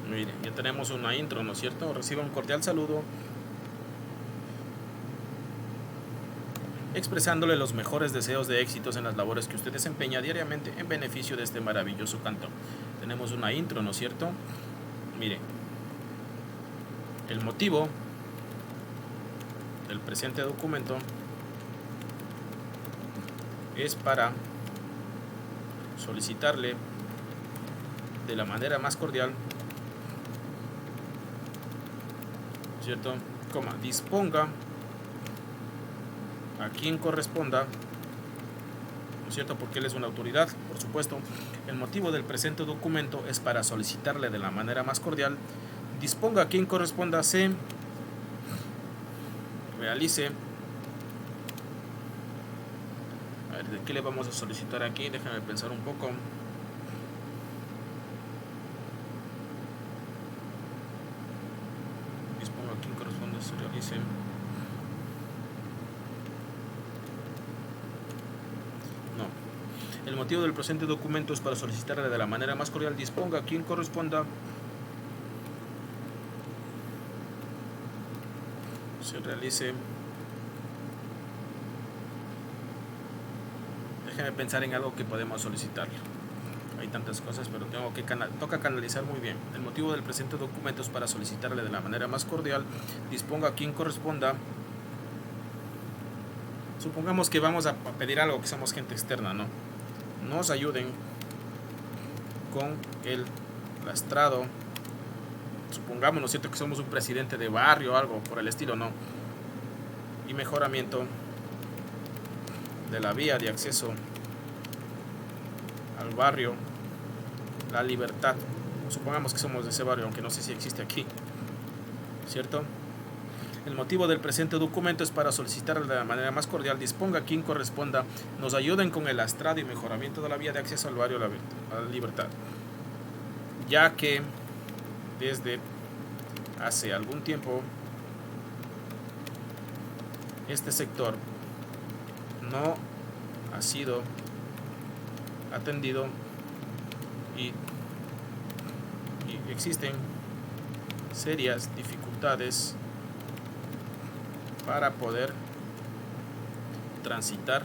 Miren, ya tenemos una intro, ¿no es cierto? Reciba un cordial saludo, expresándole los mejores deseos de éxitos en las labores que usted desempeña diariamente en beneficio de este maravilloso cantón. Tenemos una intro, ¿no es cierto? Miren, el motivo del presente documento es para solicitarle de la manera más cordial, ¿cierto? Disponga a quien corresponda, ¿no es cierto? Porque él es una autoridad, por supuesto. El motivo del presente documento es para solicitarle de la manera más cordial, disponga a quien corresponda, se realice. A ver, ¿de qué le vamos a solicitar aquí? Déjame pensar un poco. Se realice. No. El motivo del presente documento es para solicitarle de la manera más cordial, disponga a quien corresponda, se realice. Déjeme pensar en algo que podemos solicitarle. Hay tantas cosas, pero toca canalizar muy bien. El motivo del presente documento es para solicitarle de la manera más cordial, disponga a quien corresponda. Supongamos que vamos a pedir algo, que somos gente externa, ¿no? Nos ayuden con el lastrado. Supongamos, ¿no es cierto?, que somos un presidente de barrio o algo por el estilo, ¿no? Y mejoramiento de la vía de acceso al barrio La Libertad. Supongamos que somos de ese barrio, aunque no sé si existe aquí, ¿cierto? El motivo del presente documento es para solicitar de la manera más cordial disponga quien corresponda nos ayuden con el astrado y mejoramiento de la vía de acceso al barrio La Libertad, ya que desde hace algún tiempo este sector no ha sido atendido y existen serias dificultades para poder transitar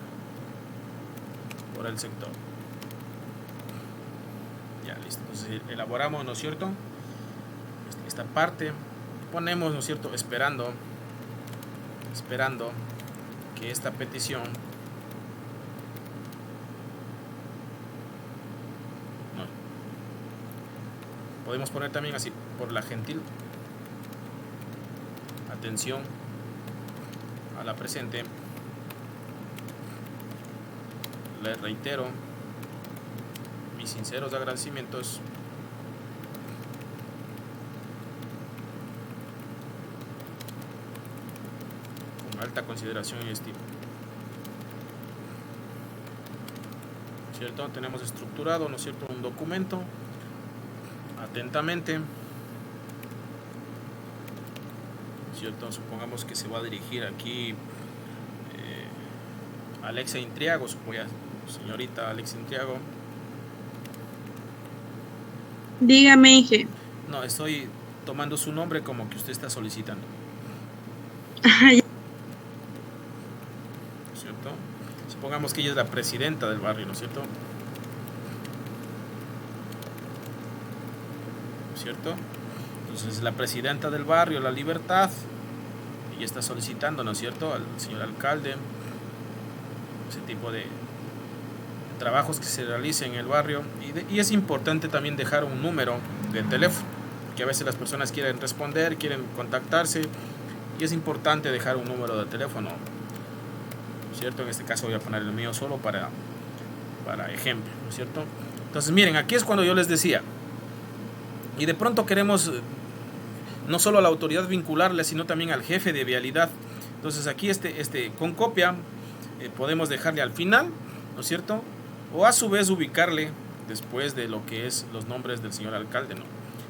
por el sector. Ya listo, entonces elaboramos, ¿no es cierto?, esta parte, ponemos, ¿no es cierto?, esperando que esta petición podemos poner también así: por la gentil atención a la presente, les reitero mis sinceros agradecimientos con alta consideración y estima. ¿Cierto? Tenemos estructurado, ¿no es cierto?, un documento. Atentamente, ¿cierto? Supongamos que se va a dirigir aquí Alexa Intriago, señorita Alexa Intriago. Dígame, Inge. No, estoy tomando su nombre como que usted está solicitando, ¿cierto? Supongamos que ella es la presidenta del barrio, ¿no es cierto? ¿Cierto? Entonces la presidenta del barrio La Libertad, ella está solicitando, ¿no es cierto?, al señor alcalde ese tipo de trabajos que se realicen en el barrio, y es importante también dejar un número de teléfono, que a veces las personas quieren responder, quieren contactarse, y es importante dejar un número de teléfono, ¿cierto? En este caso voy a poner el mío solo para ejemplo, ¿no es cierto? Entonces miren, aquí es cuando yo les decía, y de pronto queremos no solo a la autoridad vincularle, sino también al jefe de vialidad. Entonces aquí con copia podemos dejarle al final, ¿no es cierto?, o a su vez ubicarle después de lo que es los nombres del señor alcalde, ¿no?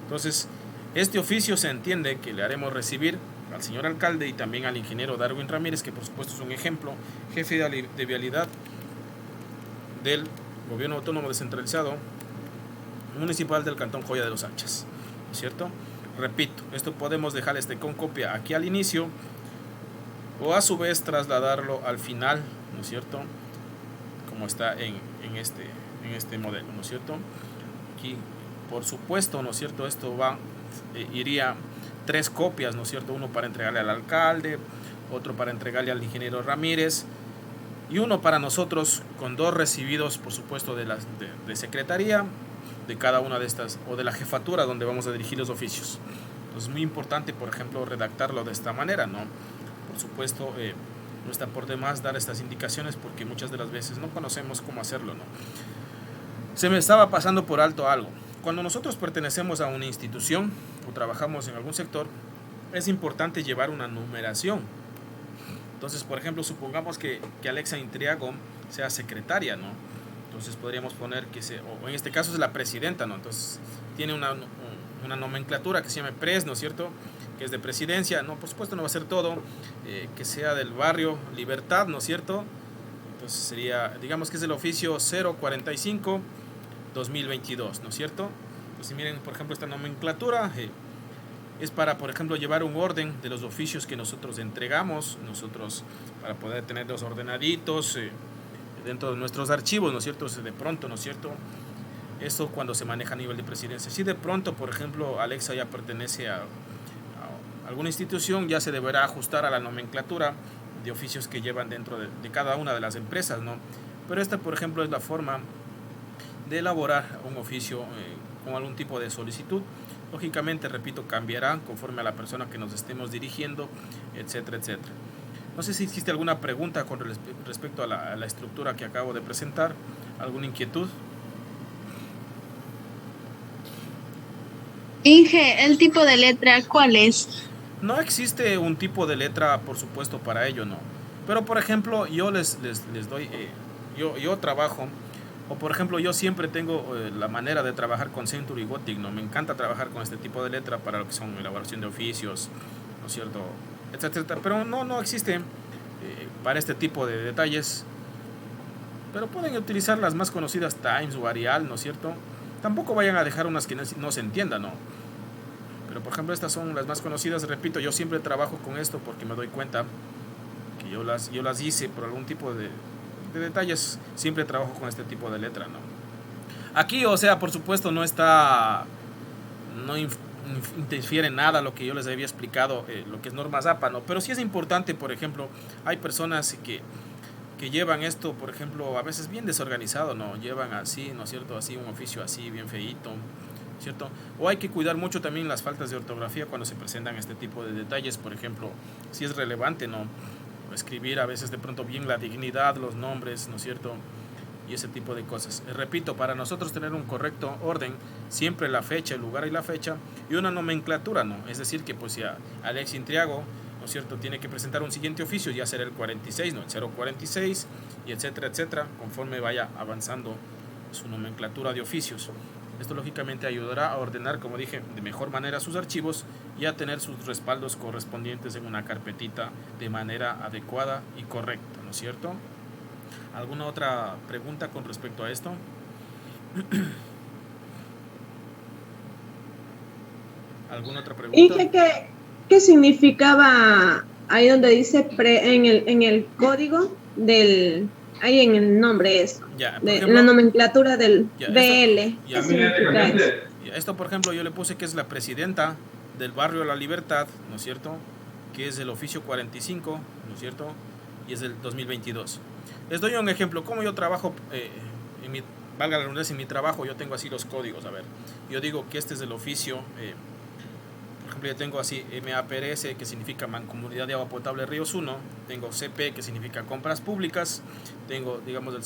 Entonces este oficio se entiende que le haremos recibir al señor alcalde y también al ingeniero Darwin Ramírez, que por supuesto es un ejemplo, jefe de vialidad del gobierno autónomo descentralizado municipal del cantón Joya de los Anchas, ¿no es cierto? Repito, esto podemos dejar con copia aquí al inicio, o a su vez trasladarlo al final, ¿no es cierto?, como está en este modelo, ¿no es cierto? Aquí, por supuesto, ¿no es cierto?, esto iría 3 copias, ¿no es cierto?, uno para entregarle al alcalde, otro para entregarle al ingeniero Ramírez, y uno para nosotros, con 2 recibidos, por supuesto, de secretaría, de cada una de estas, o de la jefatura donde vamos a dirigir los oficios. Entonces es muy importante, por ejemplo, redactarlo de esta manera, ¿no? Por supuesto, no está por demás dar estas indicaciones, porque muchas de las veces no conocemos cómo hacerlo, ¿no? Se me estaba pasando por alto algo. Cuando nosotros pertenecemos a una institución o trabajamos en algún sector, es importante llevar una numeración. Entonces, por ejemplo, supongamos que Alexa Intriago sea secretaria, ¿no? Entonces podríamos poner o en este caso es la presidenta, ¿no? Entonces tiene una nomenclatura que se llama PRES, ¿no es cierto?, que es de presidencia, ¿no? Por supuesto no va a ser todo, que sea del barrio Libertad, ¿no es cierto? Entonces sería, digamos que es el oficio 045-2022, ¿no es cierto? Entonces miren, por ejemplo, esta nomenclatura es para, por ejemplo, llevar un orden de los oficios que nosotros entregamos, para poder tenerlos ordenaditos dentro de nuestros archivos, ¿no es cierto? De pronto, ¿no es cierto?, esto cuando se maneja a nivel de presidencia. Si de pronto, por ejemplo, Alexa ya pertenece a alguna institución, ya se deberá ajustar a la nomenclatura de oficios que llevan dentro de cada una de las empresas, ¿no? Pero esta, por ejemplo, es la forma de elaborar un oficio con algún tipo de solicitud. Lógicamente, repito, cambiará conforme a la persona que nos estemos dirigiendo, etcétera, etcétera. No sé si existe alguna pregunta con respecto a la estructura que acabo de presentar, alguna inquietud. Inge, ¿el tipo de letra cuál es? No existe un tipo de letra, por supuesto, para ello, no. Pero, por ejemplo, yo les doy, yo trabajo, o por ejemplo, yo siempre tengo la manera de trabajar con Century Gothic, ¿no? Me encanta trabajar con este tipo de letra para lo que son elaboración de oficios, ¿no es cierto? Etcétera. Pero no existe para este tipo de detalles. Pero pueden utilizar las más conocidas Times o Arial, ¿no es cierto? Tampoco vayan a dejar unas que no se entiendan, ¿no? Pero por ejemplo estas son las más conocidas. Repito, yo siempre trabajo con esto porque me doy cuenta que yo las hice por algún tipo de detalles. Siempre trabajo con este tipo de letra, ¿no? Aquí, o sea, por supuesto no está, no interfiere en nada lo que yo les había explicado, lo que es normas APA, ¿no? Pero sí es importante, por ejemplo, hay personas que llevan esto, por ejemplo, a veces bien desorganizado, ¿no? Llevan así, ¿no es cierto? Así un oficio así, bien feíto, ¿cierto? O hay que cuidar mucho también las faltas de ortografía cuando se presentan este tipo de detalles, por ejemplo, si es relevante, ¿no? Escribir a veces de pronto bien la dignidad, los nombres, ¿no es cierto? Y ese tipo de cosas. Repito, para nosotros tener un correcto orden, siempre la fecha, el lugar y la fecha, y una nomenclatura, ¿no? Es decir, que pues si Alex Intriago, ¿no es cierto?, tiene que presentar un siguiente oficio, ya será el 46, ¿no? El 046, y etcétera, etcétera, conforme vaya avanzando su nomenclatura de oficios. Esto lógicamente ayudará a ordenar, como dije, de mejor manera sus archivos y a tener sus respaldos correspondientes en una carpetita de manera adecuada y correcta, ¿no es cierto? ¿Alguna otra pregunta con respecto a esto? ¿Alguna otra pregunta? ¿Y qué significaba ahí donde dice en el código del, ahí en el nombre eso, ya, de ejemplo, la nomenclatura del ya, BL? ¿Qué significa eso? Esto, por ejemplo, yo le puse que es la presidenta del barrio La Libertad, ¿no es cierto? Que es el oficio 45, ¿no es cierto? Y es del 2022. Les doy un ejemplo, cómo yo trabajo, valga la redundancia, en mi trabajo yo tengo así los códigos, a ver, yo digo que este es el oficio, por ejemplo yo tengo así MAPRS, que significa Mancomunidad de Agua Potable Ríos 1, tengo CP, que significa Compras Públicas, tengo, digamos, el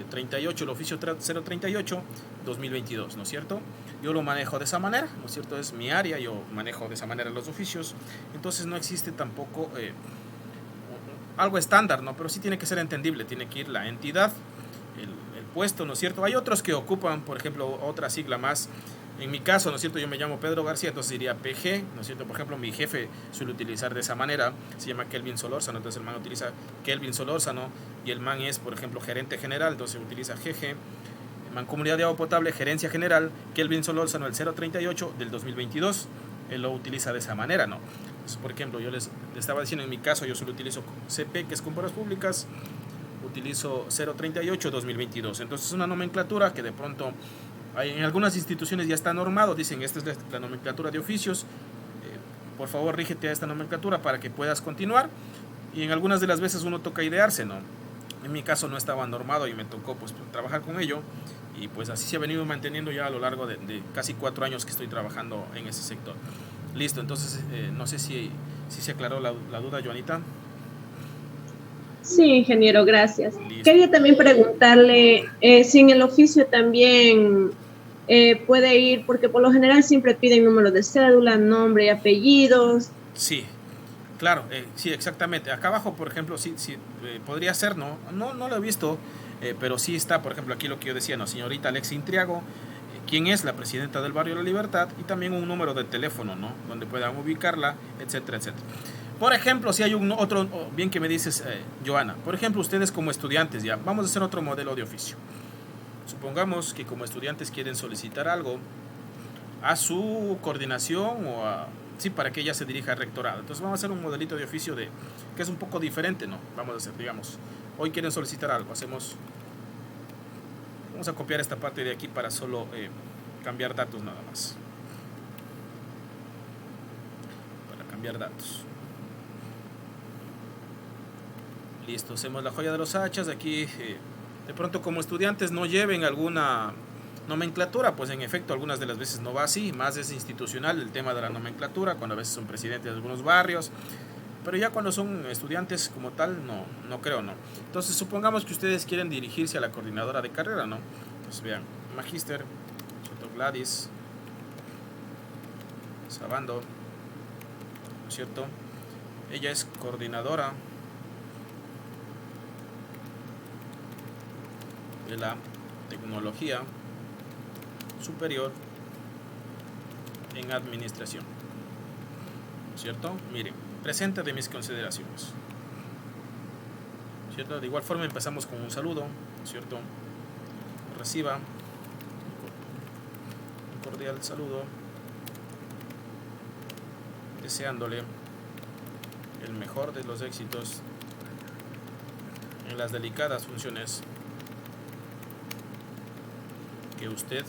038, el oficio 038, 2022, ¿no es cierto? Yo lo manejo de esa manera, ¿no es cierto? Es mi área, yo manejo de esa manera los oficios, entonces no existe tampoco algo estándar, ¿no? Pero sí tiene que ser entendible, tiene que ir la entidad, el puesto, ¿no es cierto? Hay otros que ocupan, por ejemplo, otra sigla más. En mi caso, ¿no es cierto? Yo me llamo Pedro García, entonces diría PG, ¿no es cierto? Por ejemplo, mi jefe suele utilizar de esa manera, se llama Kelvin Solórzano, entonces el man utiliza Kelvin Solórzano, y el man es, por ejemplo, gerente general, entonces utiliza GG, Mancomunidad de Agua Potable, gerencia general, Kelvin Solórzano, el 038 del 2022, él lo utiliza de esa manera, ¿no? Entonces, por ejemplo, yo les estaba diciendo, en mi caso yo solo utilizo CP, que es Compras Públicas, utilizo 038 2022, entonces es una nomenclatura que de pronto en algunas instituciones ya está normado, dicen esta es la nomenclatura de oficios, por favor rígete a esta nomenclatura para que puedas continuar, y en algunas de las veces uno toca idearse, ¿no? En mi caso no estaba normado y me tocó pues trabajar con ello, y pues así se ha venido manteniendo ya a lo largo de casi 4 años que estoy trabajando en ese sector. Listo, entonces no sé si se aclaró la duda, Joanita. Sí, ingeniero, gracias. Listo. Quería también preguntarle si en el oficio también puede ir, porque por lo general siempre piden número de cédula, nombre y apellidos. Sí, claro, sí, exactamente. Acá abajo, por ejemplo, sí podría ser, no lo he visto, pero sí está, por ejemplo, aquí lo que yo decía, ¿no? Señorita Alex Intriago, quién es la presidenta del barrio La Libertad, y también un número de teléfono, ¿no? Donde puedan ubicarla, etcétera, etcétera. Por ejemplo, si hay otro, bien que me dices, Joana, por ejemplo, ustedes como estudiantes, ya, vamos a hacer otro modelo de oficio. Supongamos que como estudiantes quieren solicitar algo a su coordinación sí, para que ella se dirija al rectorado. Entonces vamos a hacer un modelito de oficio que es un poco diferente, ¿no? Vamos a hacer, digamos, hoy quieren solicitar algo, vamos a copiar esta parte de aquí para solo cambiar datos nada más. Para cambiar datos. Listo, hacemos la joya de los hachas. Aquí de pronto como estudiantes no lleven alguna nomenclatura, pues en efecto algunas de las veces no va así, más es institucional el tema de la nomenclatura, cuando a veces son presidentes de algunos barrios, Pero ya cuando son estudiantes como tal, no creo, ¿no? Entonces, supongamos que ustedes quieren dirigirse a la coordinadora de carrera, ¿no? Pues vean, Magíster Soto Gladys Sabando, ¿no es cierto? Ella es coordinadora de la tecnología superior en administración, ¿cierto? Miren, presente de mis consideraciones, ¿cierto? De igual forma empezamos con un saludo, ¿cierto? Reciba un cordial saludo, deseándole el mejor de los éxitos en las delicadas funciones que usted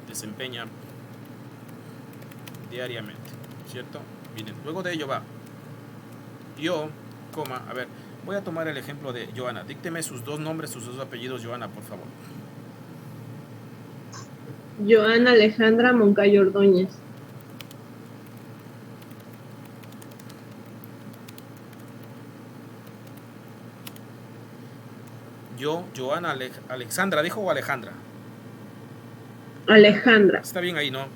desempeña diariamente, ¿cierto? Miren, luego de ello va yo, a ver, voy a tomar el ejemplo de Joana. Dícteme sus dos nombres, sus dos apellidos, Joana, por favor. Joana Alejandra Moncayo Ordóñez. Joana Alexandra, ¿dijo o Alejandra? Alejandra. Está bien ahí, ¿no?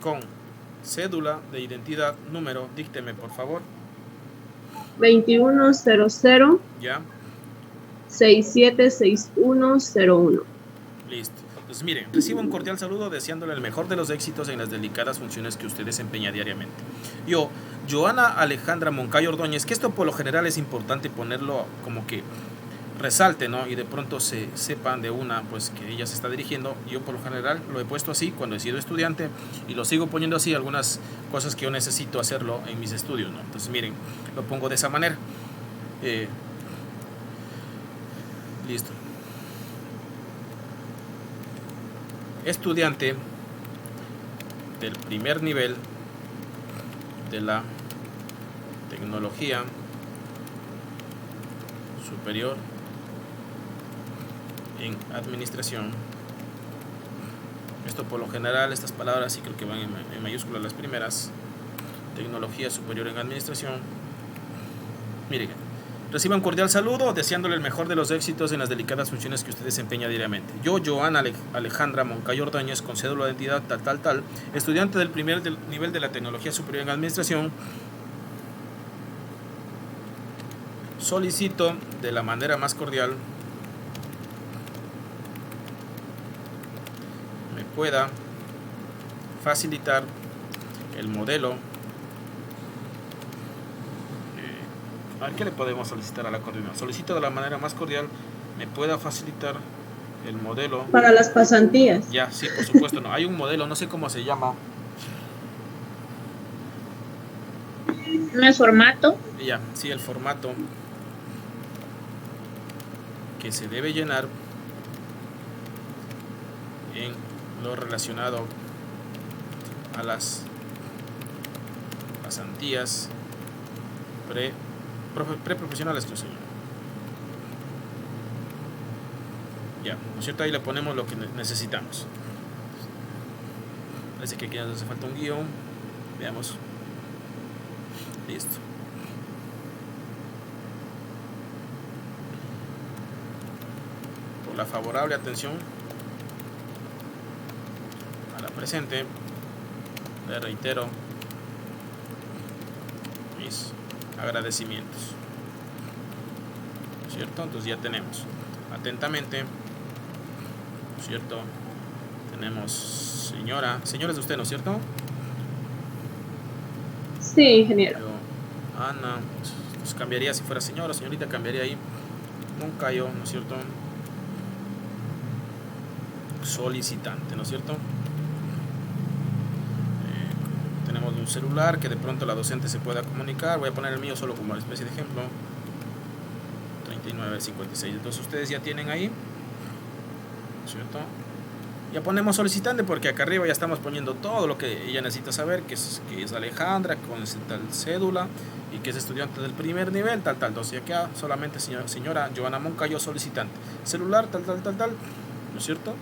Con cédula de identidad, número, dícteme, por favor. 2100 Ya. 676101. Listo. Entonces, miren, recibo un cordial saludo deseándole el mejor de los éxitos en las delicadas funciones que usted desempeña diariamente. Yo, Joana Alejandra Moncayo Ordóñez, que esto por lo general es importante ponerlo como que resalte, ¿no? Y de pronto se sepan de una, pues que ella se está dirigiendo. Yo por lo general lo he puesto así cuando he sido estudiante y lo sigo poniendo así, algunas cosas que yo necesito hacerlo en mis estudios, ¿no? Entonces, miren, lo pongo de esa manera. Listo. Estudiante del primer nivel de la tecnología superior en administración. Esto por lo general, estas palabras sí creo que van en mayúsculas las primeras. Tecnología superior en administración. Miren, reciba un cordial saludo deseándole el mejor de los éxitos en las delicadas funciones que usted desempeña diariamente. Yo, Joana Alejandra Moncayo Ordóñez, con cédula de identidad tal, estudiante del primer nivel de la tecnología superior en administración, solicito de la manera más cordial me pueda facilitar el modelo. A ver, ¿qué le podemos solicitar a la coordinadora? Solicito de la manera más cordial me pueda facilitar el modelo. Para las pasantías. Ya, sí, por supuesto, no. Hay un modelo, no sé cómo se llama. ¿No es formato? Ya, sí, el formato que se debe llenar en lo relacionado a las pasantías preprofesionales, que señor. Ya, ¿no es cierto? Ahí le ponemos lo que necesitamos. Parece que aquí nos hace falta un guión. Veamos. Listo. Por la favorable atención a la presente, le reitero mis agradecimientos, ¿cierto? Entonces ya tenemos atentamente, ¿cierto? Tenemos señora es de usted, ¿no es cierto? Sí, ingeniero. Yo, Ana, pues cambiaría, si fuera señora, señorita, cambiaría ahí Moncayo, ¿no es cierto? Solicitante, ¿no es cierto? Tenemos un celular que de pronto la docente se pueda comunicar. Voy a poner el mío solo como una especie de ejemplo. 3956. Entonces ustedes ya tienen ahí, ¿cierto? Ya ponemos solicitante porque acá arriba ya estamos poniendo todo lo que ella necesita saber, que es Alejandra con tal cédula y que es estudiante del primer nivel, tal. Entonces ya queda solamente señora Joana Moncayo solicitante. Celular, tal, ¿no es cierto?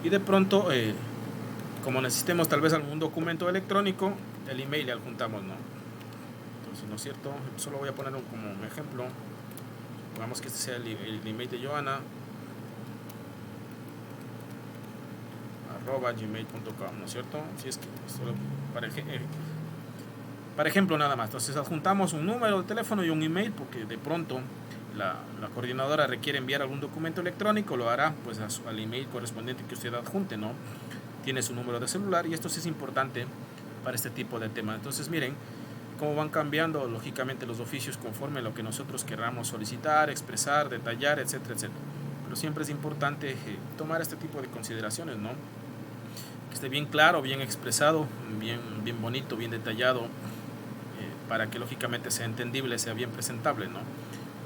Y de pronto como necesitemos tal vez algún documento electrónico, el email le adjuntamos, ¿no? Entonces, ¿no es cierto? Solo voy a poner como un ejemplo. Pongamos que este sea el email de Joana, @gmail.com, ¿no es cierto? Si es que solo para ejemplo nada más. Entonces adjuntamos un número de teléfono y un email, porque de pronto la coordinadora requiere enviar algún documento electrónico, lo hará pues al email correspondiente que usted adjunte, ¿no? Tiene su número de celular, y esto sí es importante para este tipo de tema. Entonces miren cómo van cambiando lógicamente los oficios conforme a lo que nosotros queramos solicitar, expresar, detallar, etcétera, etcétera. Pero siempre es importante tomar este tipo de consideraciones, ¿no? Que esté bien claro, bien expresado, bien bonito, bien detallado, para que lógicamente sea entendible, sea bien presentable, ¿no?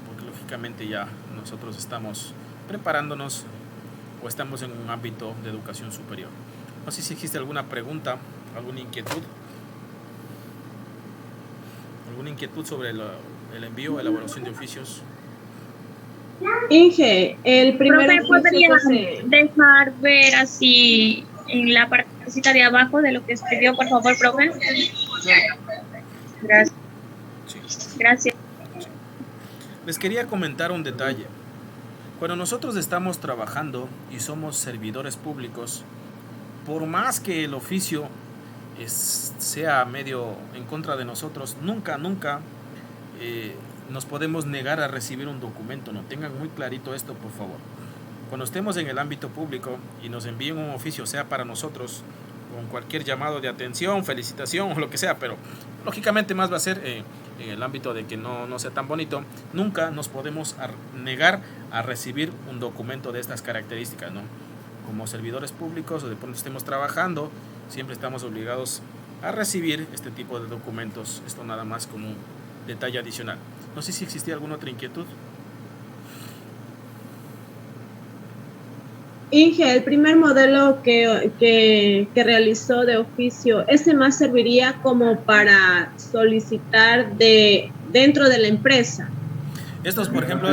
Porque lógicamente ya nosotros estamos preparándonos o estamos en un ámbito de educación superior. No sé si existe alguna pregunta, alguna inquietud sobre el envío o elaboración de oficios. Inge, el primer Profe, oficio ¿podría que se... dejar ver así en la partecita de abajo de lo que escribió, por favor, profe? Gracias. Sí. Gracias. Les quería comentar un detalle. Cuando nosotros estamos trabajando y somos servidores públicos, por más que el oficio sea medio en contra de nosotros, nunca nos podemos negar a recibir un documento, ¿no? Tengan muy clarito esto, por favor. Cuando estemos en el ámbito público y nos envíen un oficio, sea para nosotros, con cualquier llamado de atención, felicitación o lo que sea, pero lógicamente más va a ser en el ámbito de que no sea tan bonito, nunca nos podemos negar a recibir un documento de estas características, ¿no? Como servidores públicos o de pronto estemos trabajando, siempre estamos obligados a recibir este tipo de documentos. Esto nada más como un detalle adicional. No sé si existía alguna otra inquietud. Inge, el primer modelo que realizó de oficio, ¿ese más serviría como para solicitar dentro de la empresa? Estos, por ejemplo,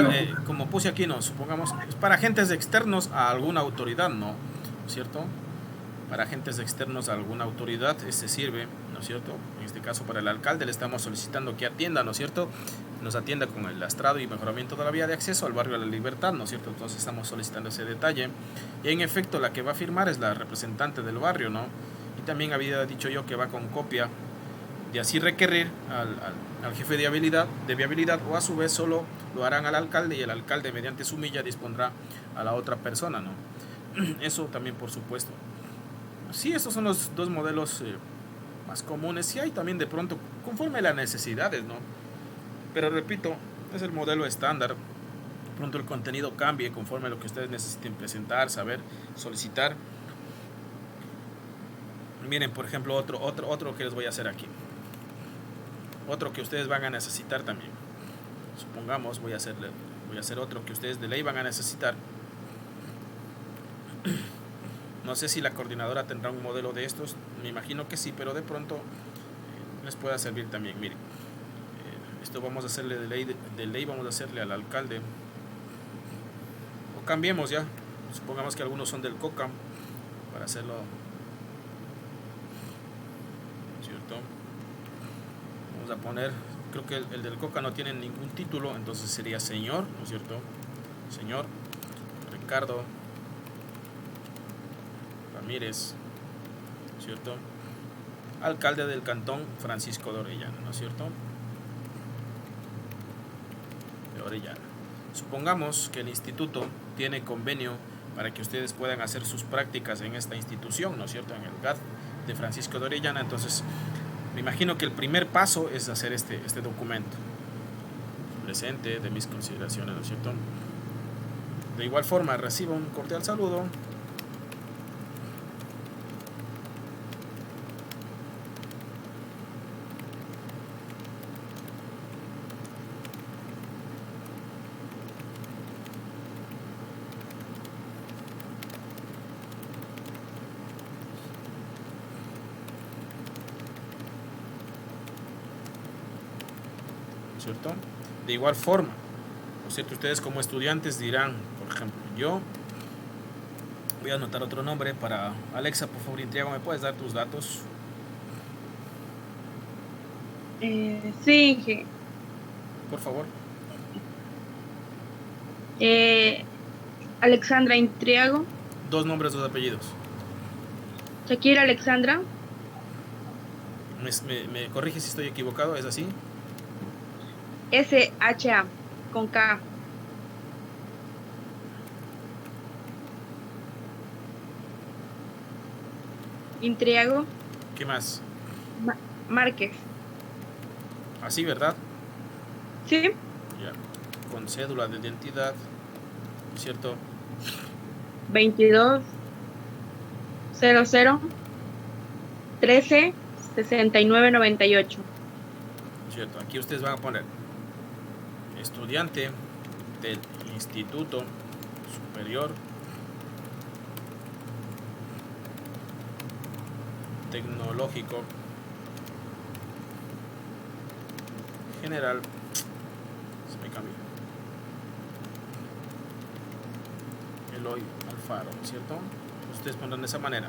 como puse aquí, no, supongamos, es para agentes externos a alguna autoridad, ¿no? ¿Cierto? Para agentes externos a alguna autoridad, este sirve, ¿no es cierto? En este caso para el alcalde le estamos solicitando que atienda, ¿no es cierto? Nos atienda con el lastrado y mejoramiento de la vía de acceso al barrio de la Libertad, ¿no es cierto? Entonces estamos solicitando ese detalle. Y en efecto la que va a firmar es la representante del barrio, ¿no? Y también había dicho yo que va con copia de así requerir al jefe de viabilidad, o a su vez solo lo harán al alcalde y el alcalde mediante su milla dispondrá a la otra persona, ¿no? Eso también por supuesto. Sí, estos son los dos modelos más comunes. Sí hay también de pronto conforme a las necesidades, ¿no? Pero repito, es el modelo estándar. De pronto el contenido cambie conforme a lo que ustedes necesiten presentar, saber, solicitar. Miren, por ejemplo, otro que les voy a hacer aquí. Otro que ustedes van a necesitar también. Supongamos, voy a hacer otro que ustedes de ley van a necesitar. No sé si la coordinadora tendrá un modelo de estos, me imagino que sí, pero de pronto les pueda servir también. Miren, esto vamos a hacerle de ley vamos a hacerle al alcalde. O cambiemos ya, supongamos que algunos son del COCA, para hacerlo, ¿cierto? Vamos a poner, creo que el del COCA no tiene ningún título, entonces sería señor, ¿no es cierto? Señor Ricardo Ramírez, ¿cierto? Alcalde del Cantón Francisco de Orellana, ¿no es cierto? De Orellana. Supongamos que el instituto tiene convenio para que ustedes puedan hacer sus prácticas en esta institución, ¿no es cierto? En el GAD de Francisco de Orellana. Entonces, me imagino que el primer paso es hacer este documento. Presente de mis consideraciones, ¿no es cierto? De igual forma, recibo un cordial saludo. ¿Cierto? De igual forma, ¿no es cierto? Ustedes como estudiantes dirán, por ejemplo, yo Voy a anotar otro nombre para Alexa. Por favor, Intriago, ¿me puedes dar tus datos? Sí, Inge. Por favor. Alexandra Intriago. 2 nombres, 2 apellidos. Shakira Alexandra. ¿Me corrige si estoy equivocado? ¿Es así? SHA con K. Intriago ¿Qué más? Márquez. Así, ¿verdad? Sí. Ya. Con cédula de identidad, ¿cierto? 22 00 13 69 98. Cierto. Aquí ustedes van a poner estudiante del Instituto Superior Tecnológico General. Se me cambió. Eloy Alfaro, ¿cierto? Ustedes pondrán de esa manera.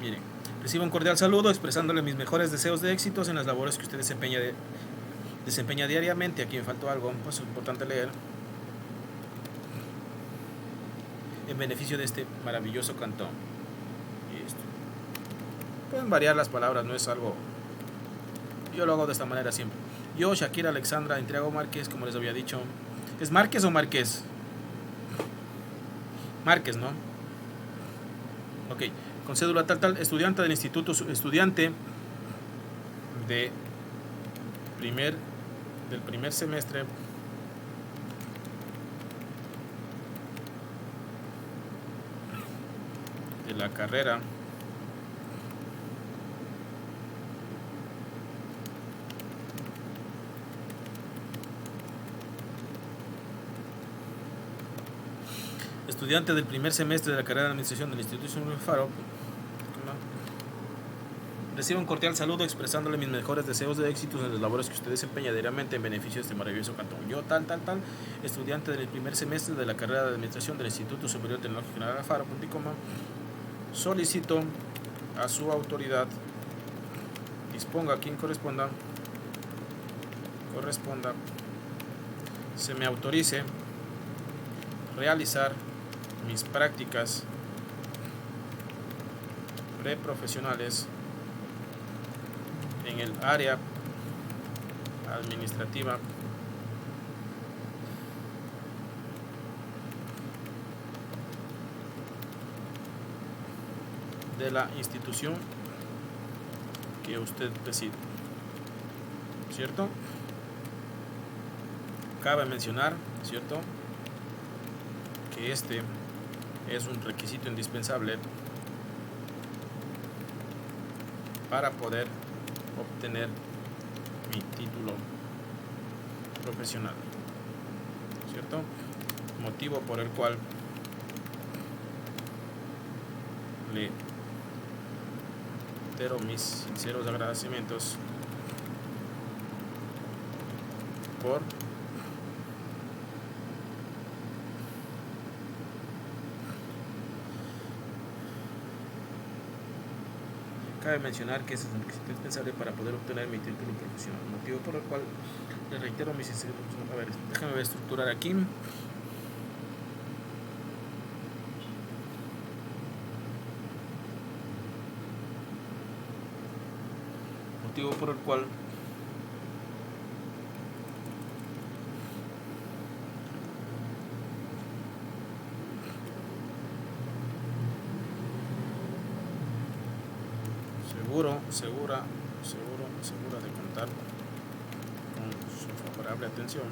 Miren, recibo un cordial saludo expresándole mis mejores deseos de éxitos en las labores que usted desempeña diariamente. Aquí me faltó algo, pues es importante leer. En beneficio de este maravilloso cantón. Listo. Pueden variar las palabras, no es algo. Yo lo hago de esta manera siempre. Yo, Shakira Alexandra Intriago Márquez, como les había dicho. ¿Es Márquez o Márquez? Márquez, ¿no? Ok. Con cédula tal, estudiante del instituto, estudiante del primer semestre de la carrera estudiante del primer semestre de la carrera de administración del Instituto Faro. Recibo un cordial saludo expresándole mis mejores deseos de éxitos en las labores que usted desempeña diariamente en beneficio de este maravilloso cantón. Yo, tal, estudiante del primer semestre de la carrera de administración del Instituto Superior Tecnológico General Faro, solicito a su autoridad disponga a quien corresponda, se me autorice realizar mis prácticas preprofesionales en el área administrativa de la institución que usted decide, ¿cierto? Cabe mencionar, ¿cierto?, que este es un requisito indispensable para poder obtener mi título profesional, ¿cierto? Motivo por el cual le reitero mis sinceros agradecimientos por cabe mencionar que ese es un requisito indispensable para poder obtener mi título profesional, motivo por el cual le reitero mis sinceros. A ver, déjame estructurar aquí. Motivo por el cual segura de contar con su favorable atención,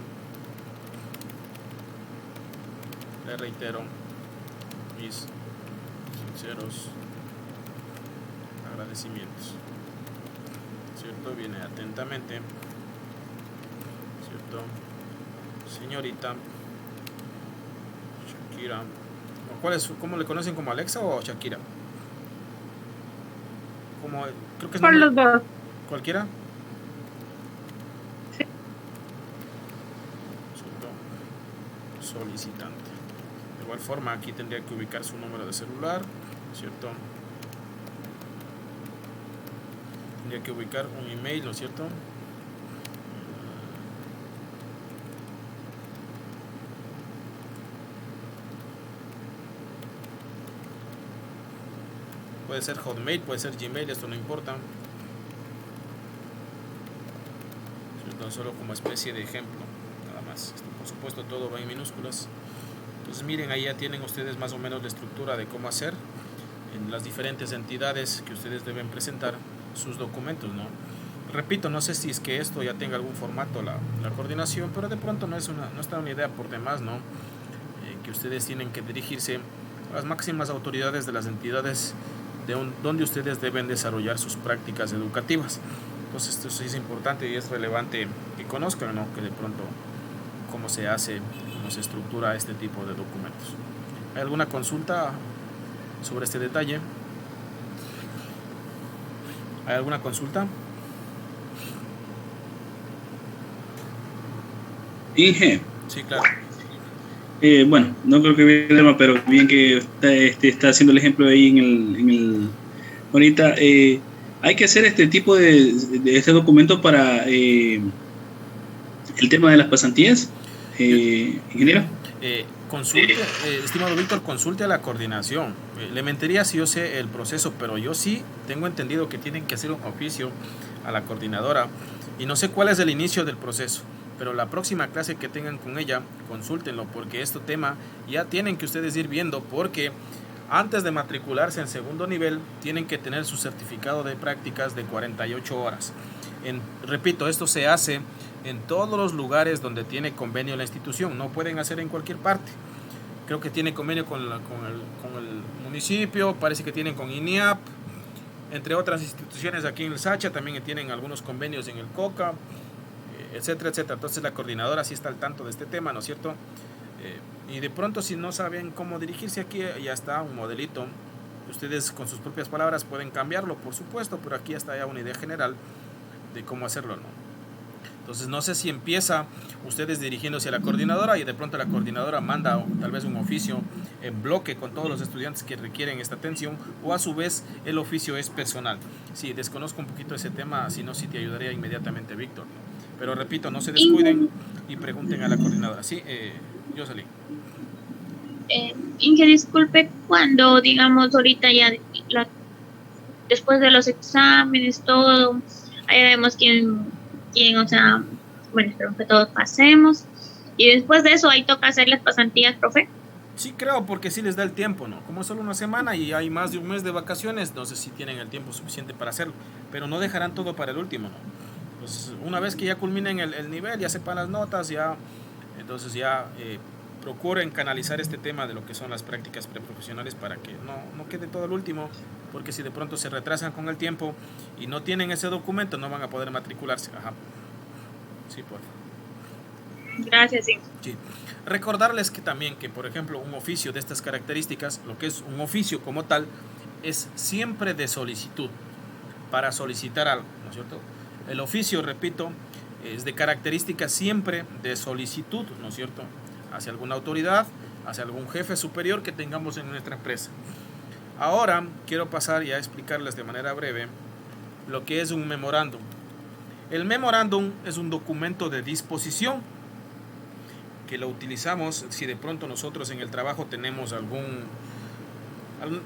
le reitero mis sinceros agradecimientos, ¿cierto? Viene atentamente, ¿cierto? Señorita Shakira. ¿Cómo le conocen, como Alexa o Shakira? Como, creo que es Por los dos. ¿Cualquiera? Sí. Solicitante. De igual forma, aquí tendría que ubicar su número de celular, ¿cierto? Tendría que ubicar un email, ¿no es cierto? Puede ser Hotmail, puede ser Gmail, esto no importa. ¿Cierto? Solo como especie de ejemplo, nada más. Esto, por supuesto, todo va en minúsculas. Entonces miren, ahí ya tienen ustedes más o menos la estructura de cómo hacer en las diferentes entidades que ustedes deben presentar sus documentos, ¿no? Repito, no sé si es que esto ya tenga algún formato la coordinación, pero de pronto no está una idea por demás, ¿no? Que ustedes tienen que dirigirse a las máximas autoridades de las entidades donde ustedes deben desarrollar sus prácticas educativas. Entonces esto sí es importante y es relevante que conozcan, ¿no? Que de pronto cómo se hace, cómo se estructura este tipo de documentos. ¿Hay alguna consulta sobre este detalle? ¿Hay alguna consulta? Inge. Sí, claro. Bueno, no creo que vea el tema, pero bien que está haciendo el ejemplo ahí en el ahorita. Hay que hacer este tipo de este documento para el tema de las pasantías, ingeniero. Consulte, estimado Víctor, consulte a la coordinación. Le mentiría si yo sé el proceso, pero yo sí tengo entendido que tienen que hacer un oficio a la coordinadora y no sé cuál es el inicio del proceso, pero la próxima clase que tengan con ella, consúltenlo, porque este tema ya tienen que ustedes ir viendo, porque antes de matricularse en segundo nivel tienen que tener su certificado de prácticas de 48 horas. Repito, esto se hace en todos los lugares donde tiene convenio la institución, no pueden hacer en cualquier parte. Creo que tiene convenio con el municipio, parece que tienen con INIAP, entre otras instituciones aquí en el Sacha, también tienen algunos convenios en el COCA, etcétera, etcétera. Entonces la coordinadora sí está al tanto de este tema, ¿no es cierto? Y de pronto, si no saben cómo dirigirse, aquí ya está un modelito. Ustedes con sus propias palabras pueden cambiarlo, por supuesto, pero aquí está ya una idea general de cómo hacerlo, ¿no? Entonces no sé si empieza ustedes dirigiéndose a la coordinadora y de pronto la coordinadora manda tal vez un oficio en bloque con todos los estudiantes que requieren esta atención, o a su vez el oficio es personal. Sí, desconozco un poquito ese tema, si no, sí te ayudaría inmediatamente, Víctor, ¿no? Pero repito, no se descuiden y pregunten a la coordinadora. Sí, Jocelyn. Inge, disculpe, cuando digamos ahorita ya después de los exámenes, todo, ahí vemos quién, o sea, bueno, espero que todos pasemos. Y después de eso, ahí toca hacer las pasantías, profe. Sí, creo, porque sí les da el tiempo, ¿no? Como es solo una semana y hay más de un mes de vacaciones, no sé si tienen el tiempo suficiente para hacerlo, pero no dejarán todo para el último, ¿no? Entonces, una vez que ya culminen el nivel, ya sepan las notas, ya, entonces ya procuren canalizar este tema de lo que son las prácticas preprofesionales para que no quede todo el último, porque si de pronto se retrasan con el tiempo y no tienen ese documento, no van a poder matricularse. Ajá. Sí, por favor. Gracias, sí. Sí. Recordarles que también que, por ejemplo, un oficio de estas características, lo que es un oficio como tal, es siempre de solicitud, para solicitar algo, ¿no es cierto? El oficio, repito, es de características siempre de solicitud, ¿no es cierto?, hacia alguna autoridad, hacia algún jefe superior que tengamos en nuestra empresa. Ahora quiero pasar ya a explicarles de manera breve lo que es un memorándum. El memorándum es un documento de disposición que lo utilizamos si de pronto nosotros en el trabajo tenemos algún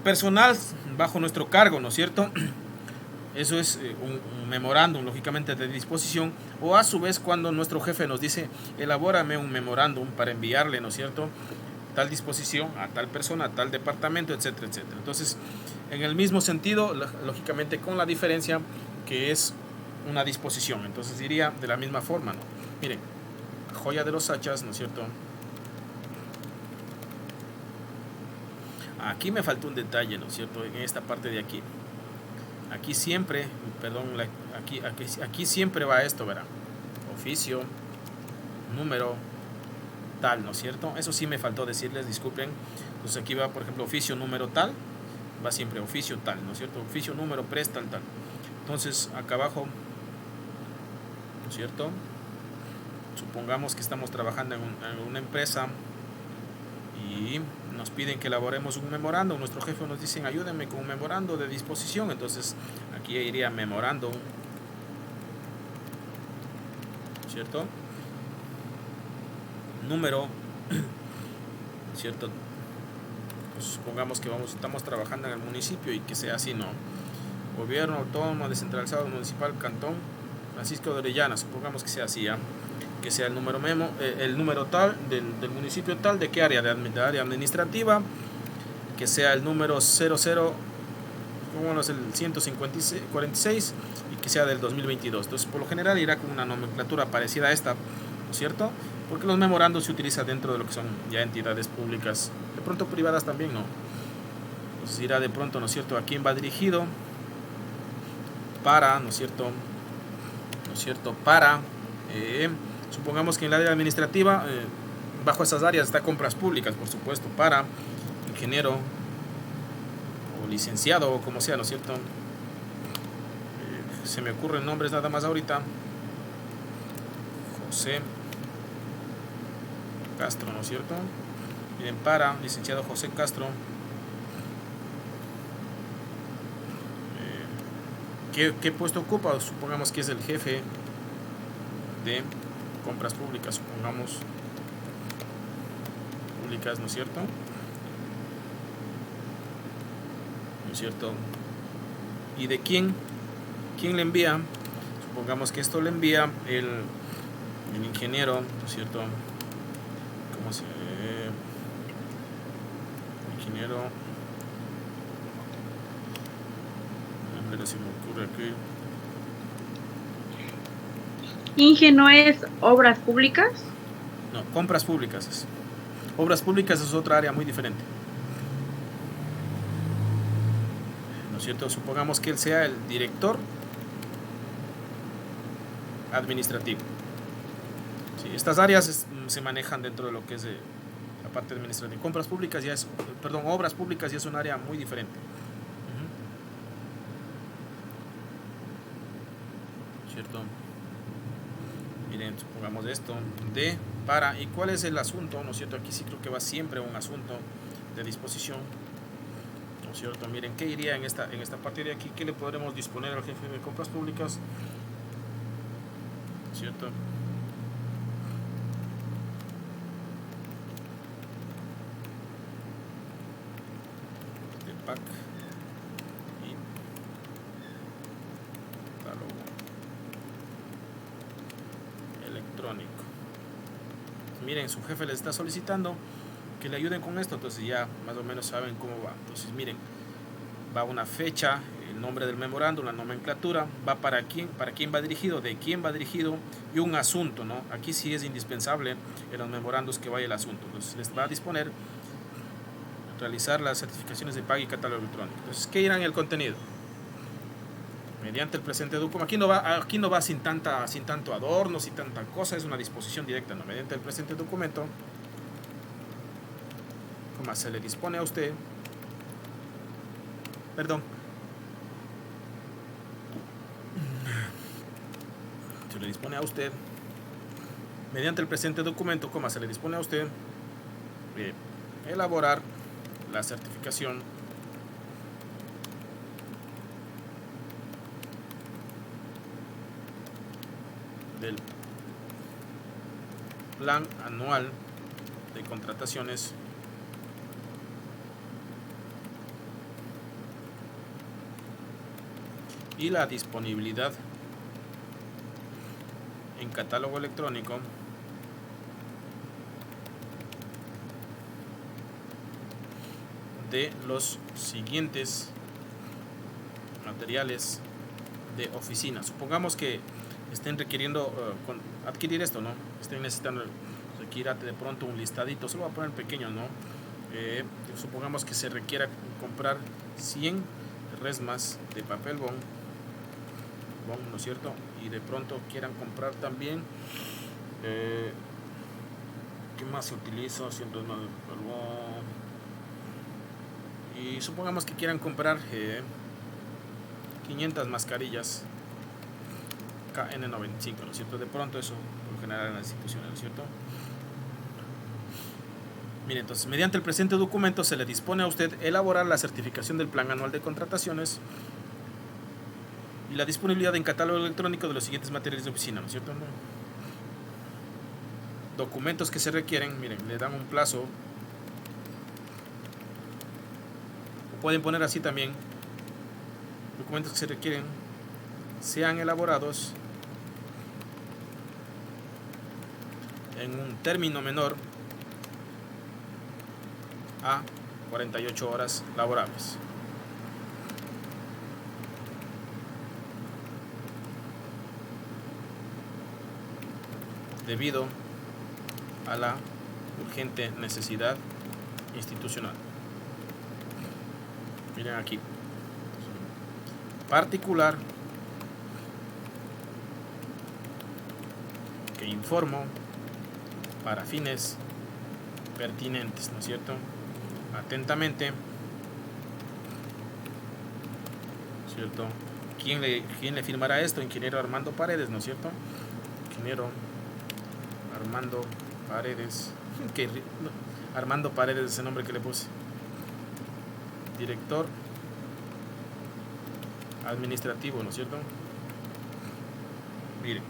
personal bajo nuestro cargo, ¿no es cierto? Eso es un memorándum, lógicamente, de disposición, o a su vez cuando nuestro jefe nos dice, elabórame un memorándum para enviarle, ¿no es cierto?, tal disposición a tal persona, a tal departamento, etcétera, etcétera. Entonces, en el mismo sentido, lógicamente con la diferencia que es una disposición. Entonces diría de la misma forma, ¿no? Miren, joya de los Sachas, ¿no es cierto? Aquí me faltó un detalle, ¿no es cierto?, en esta parte de aquí. Aquí siempre, perdón, aquí siempre va esto, ¿verdad? Oficio, número, tal, ¿no es cierto? Eso sí me faltó decirles, disculpen. Entonces aquí va, por ejemplo, oficio, número, tal. Va siempre oficio, tal, ¿no es cierto? Oficio, número, presta, tal. Entonces, acá abajo, ¿no es cierto? Supongamos que estamos trabajando en una empresa y nos piden que elaboremos un memorando, nuestro jefe nos dice ayúdenme con un memorando de disposición, entonces aquí iría memorando, ¿cierto? Número, ¿cierto? Pues supongamos que estamos trabajando en el municipio y que sea así, ¿no? Gobierno Autónomo Descentralizado Municipal Cantón Francisco de Orellana, supongamos que sea así, ¿ya? Que sea el número el número tal del municipio tal, de qué área, de área administrativa, que sea el número 00, como es el 146 y que sea del 2022. Entonces, por lo general irá con una nomenclatura parecida a esta, ¿no es cierto? Porque los memorandos se utilizan dentro de lo que son ya entidades públicas, de pronto privadas también, ¿no? Entonces irá de pronto, ¿no es cierto?, a quién va dirigido, para, ¿no es cierto?, para, supongamos que en la área administrativa, bajo esas áreas está compras públicas, por supuesto, para ingeniero o licenciado o como sea, ¿no es cierto? Se me ocurren nombres nada más ahorita. José Castro, ¿no es cierto? Miren, para licenciado José Castro. ¿Qué puesto ocupa? Supongamos que es el jefe de compras públicas, supongamos públicas, ¿no es cierto? ¿No es cierto? ¿Y de quién le envía? Supongamos que esto le envía el ingeniero, ¿no es cierto? ¿Cómo se? Ingeniero. A ver si me ocurre aquí. Inge no es obras públicas. No, compras públicas es. Obras públicas es otra área muy diferente. ¿No es cierto? Supongamos que él sea el director administrativo. Sí, estas áreas se manejan dentro de lo que es la parte administrativa. Compras públicas ya es, perdón, obras públicas ya es un área muy diferente. ¿Cierto? Miren, supongamos esto de para, ¿y cuál es el asunto? ¿No es cierto? Aquí sí creo que va siempre un asunto de disposición, ¿no es cierto? Miren, ¿qué iría en esta parte de aquí? ¿Qué le podremos disponer al jefe de compras públicas? ¿No es cierto? De pack y catálogo electrónico. Miren, su jefe les está solicitando que le ayuden con esto, entonces ya más o menos saben cómo va. Entonces miren, va una fecha, el nombre del memorándum, la nomenclatura, va para quién va dirigido, de quién va dirigido y un asunto, ¿no? Aquí sí es indispensable en los memorandos que vaya el asunto. Entonces les va a disponer realizar las certificaciones de pago y catálogo electrónico. Entonces, ¿qué irá en el contenido? Mediante el presente documento, aquí no va sin tanto adorno, sin tanta cosa, es una disposición directa, ¿no? Mediante el presente documento, como se le dispone a usted, perdón, se le dispone a usted, mediante el presente documento, como se le dispone a usted, elaborar la certificación del plan anual de contrataciones y la disponibilidad en catálogo electrónico de los siguientes materiales de oficina. Supongamos que estén requiriendo adquirir esto, ¿no? Estén necesitando, requiérate de pronto un listadito, solo voy a poner pequeño, ¿no? Supongamos que se requiera comprar 100 resmas de papel bond, ¿no es cierto? Y de pronto quieran comprar también, ¿qué más se utiliza? 100 resmas de papel bond. Y supongamos que quieran comprar 500 mascarillas KN95, ¿no es cierto? De pronto eso, por lo general en las instituciones, ¿no es cierto? Mire, entonces, mediante el presente documento se le dispone a usted elaborar la certificación del plan anual de contrataciones y la disponibilidad en catálogo electrónico de los siguientes materiales de oficina, ¿no es cierto? Documentos que se requieren, miren, le dan un plazo. O pueden poner así también, documentos que se requieren sean elaborados en un término menor a 48 horas laborables. Debido a la urgente necesidad institucional. Miren aquí. Particular que informo para fines pertinentes, ¿no es cierto? Atentamente, ¿cierto? ¿Quién le firmará esto? Ingeniero Armando Paredes, ¿no es cierto? Ingeniero Armando Paredes. Armando Paredes es el nombre que le puse. Director administrativo, ¿no es cierto? Miren.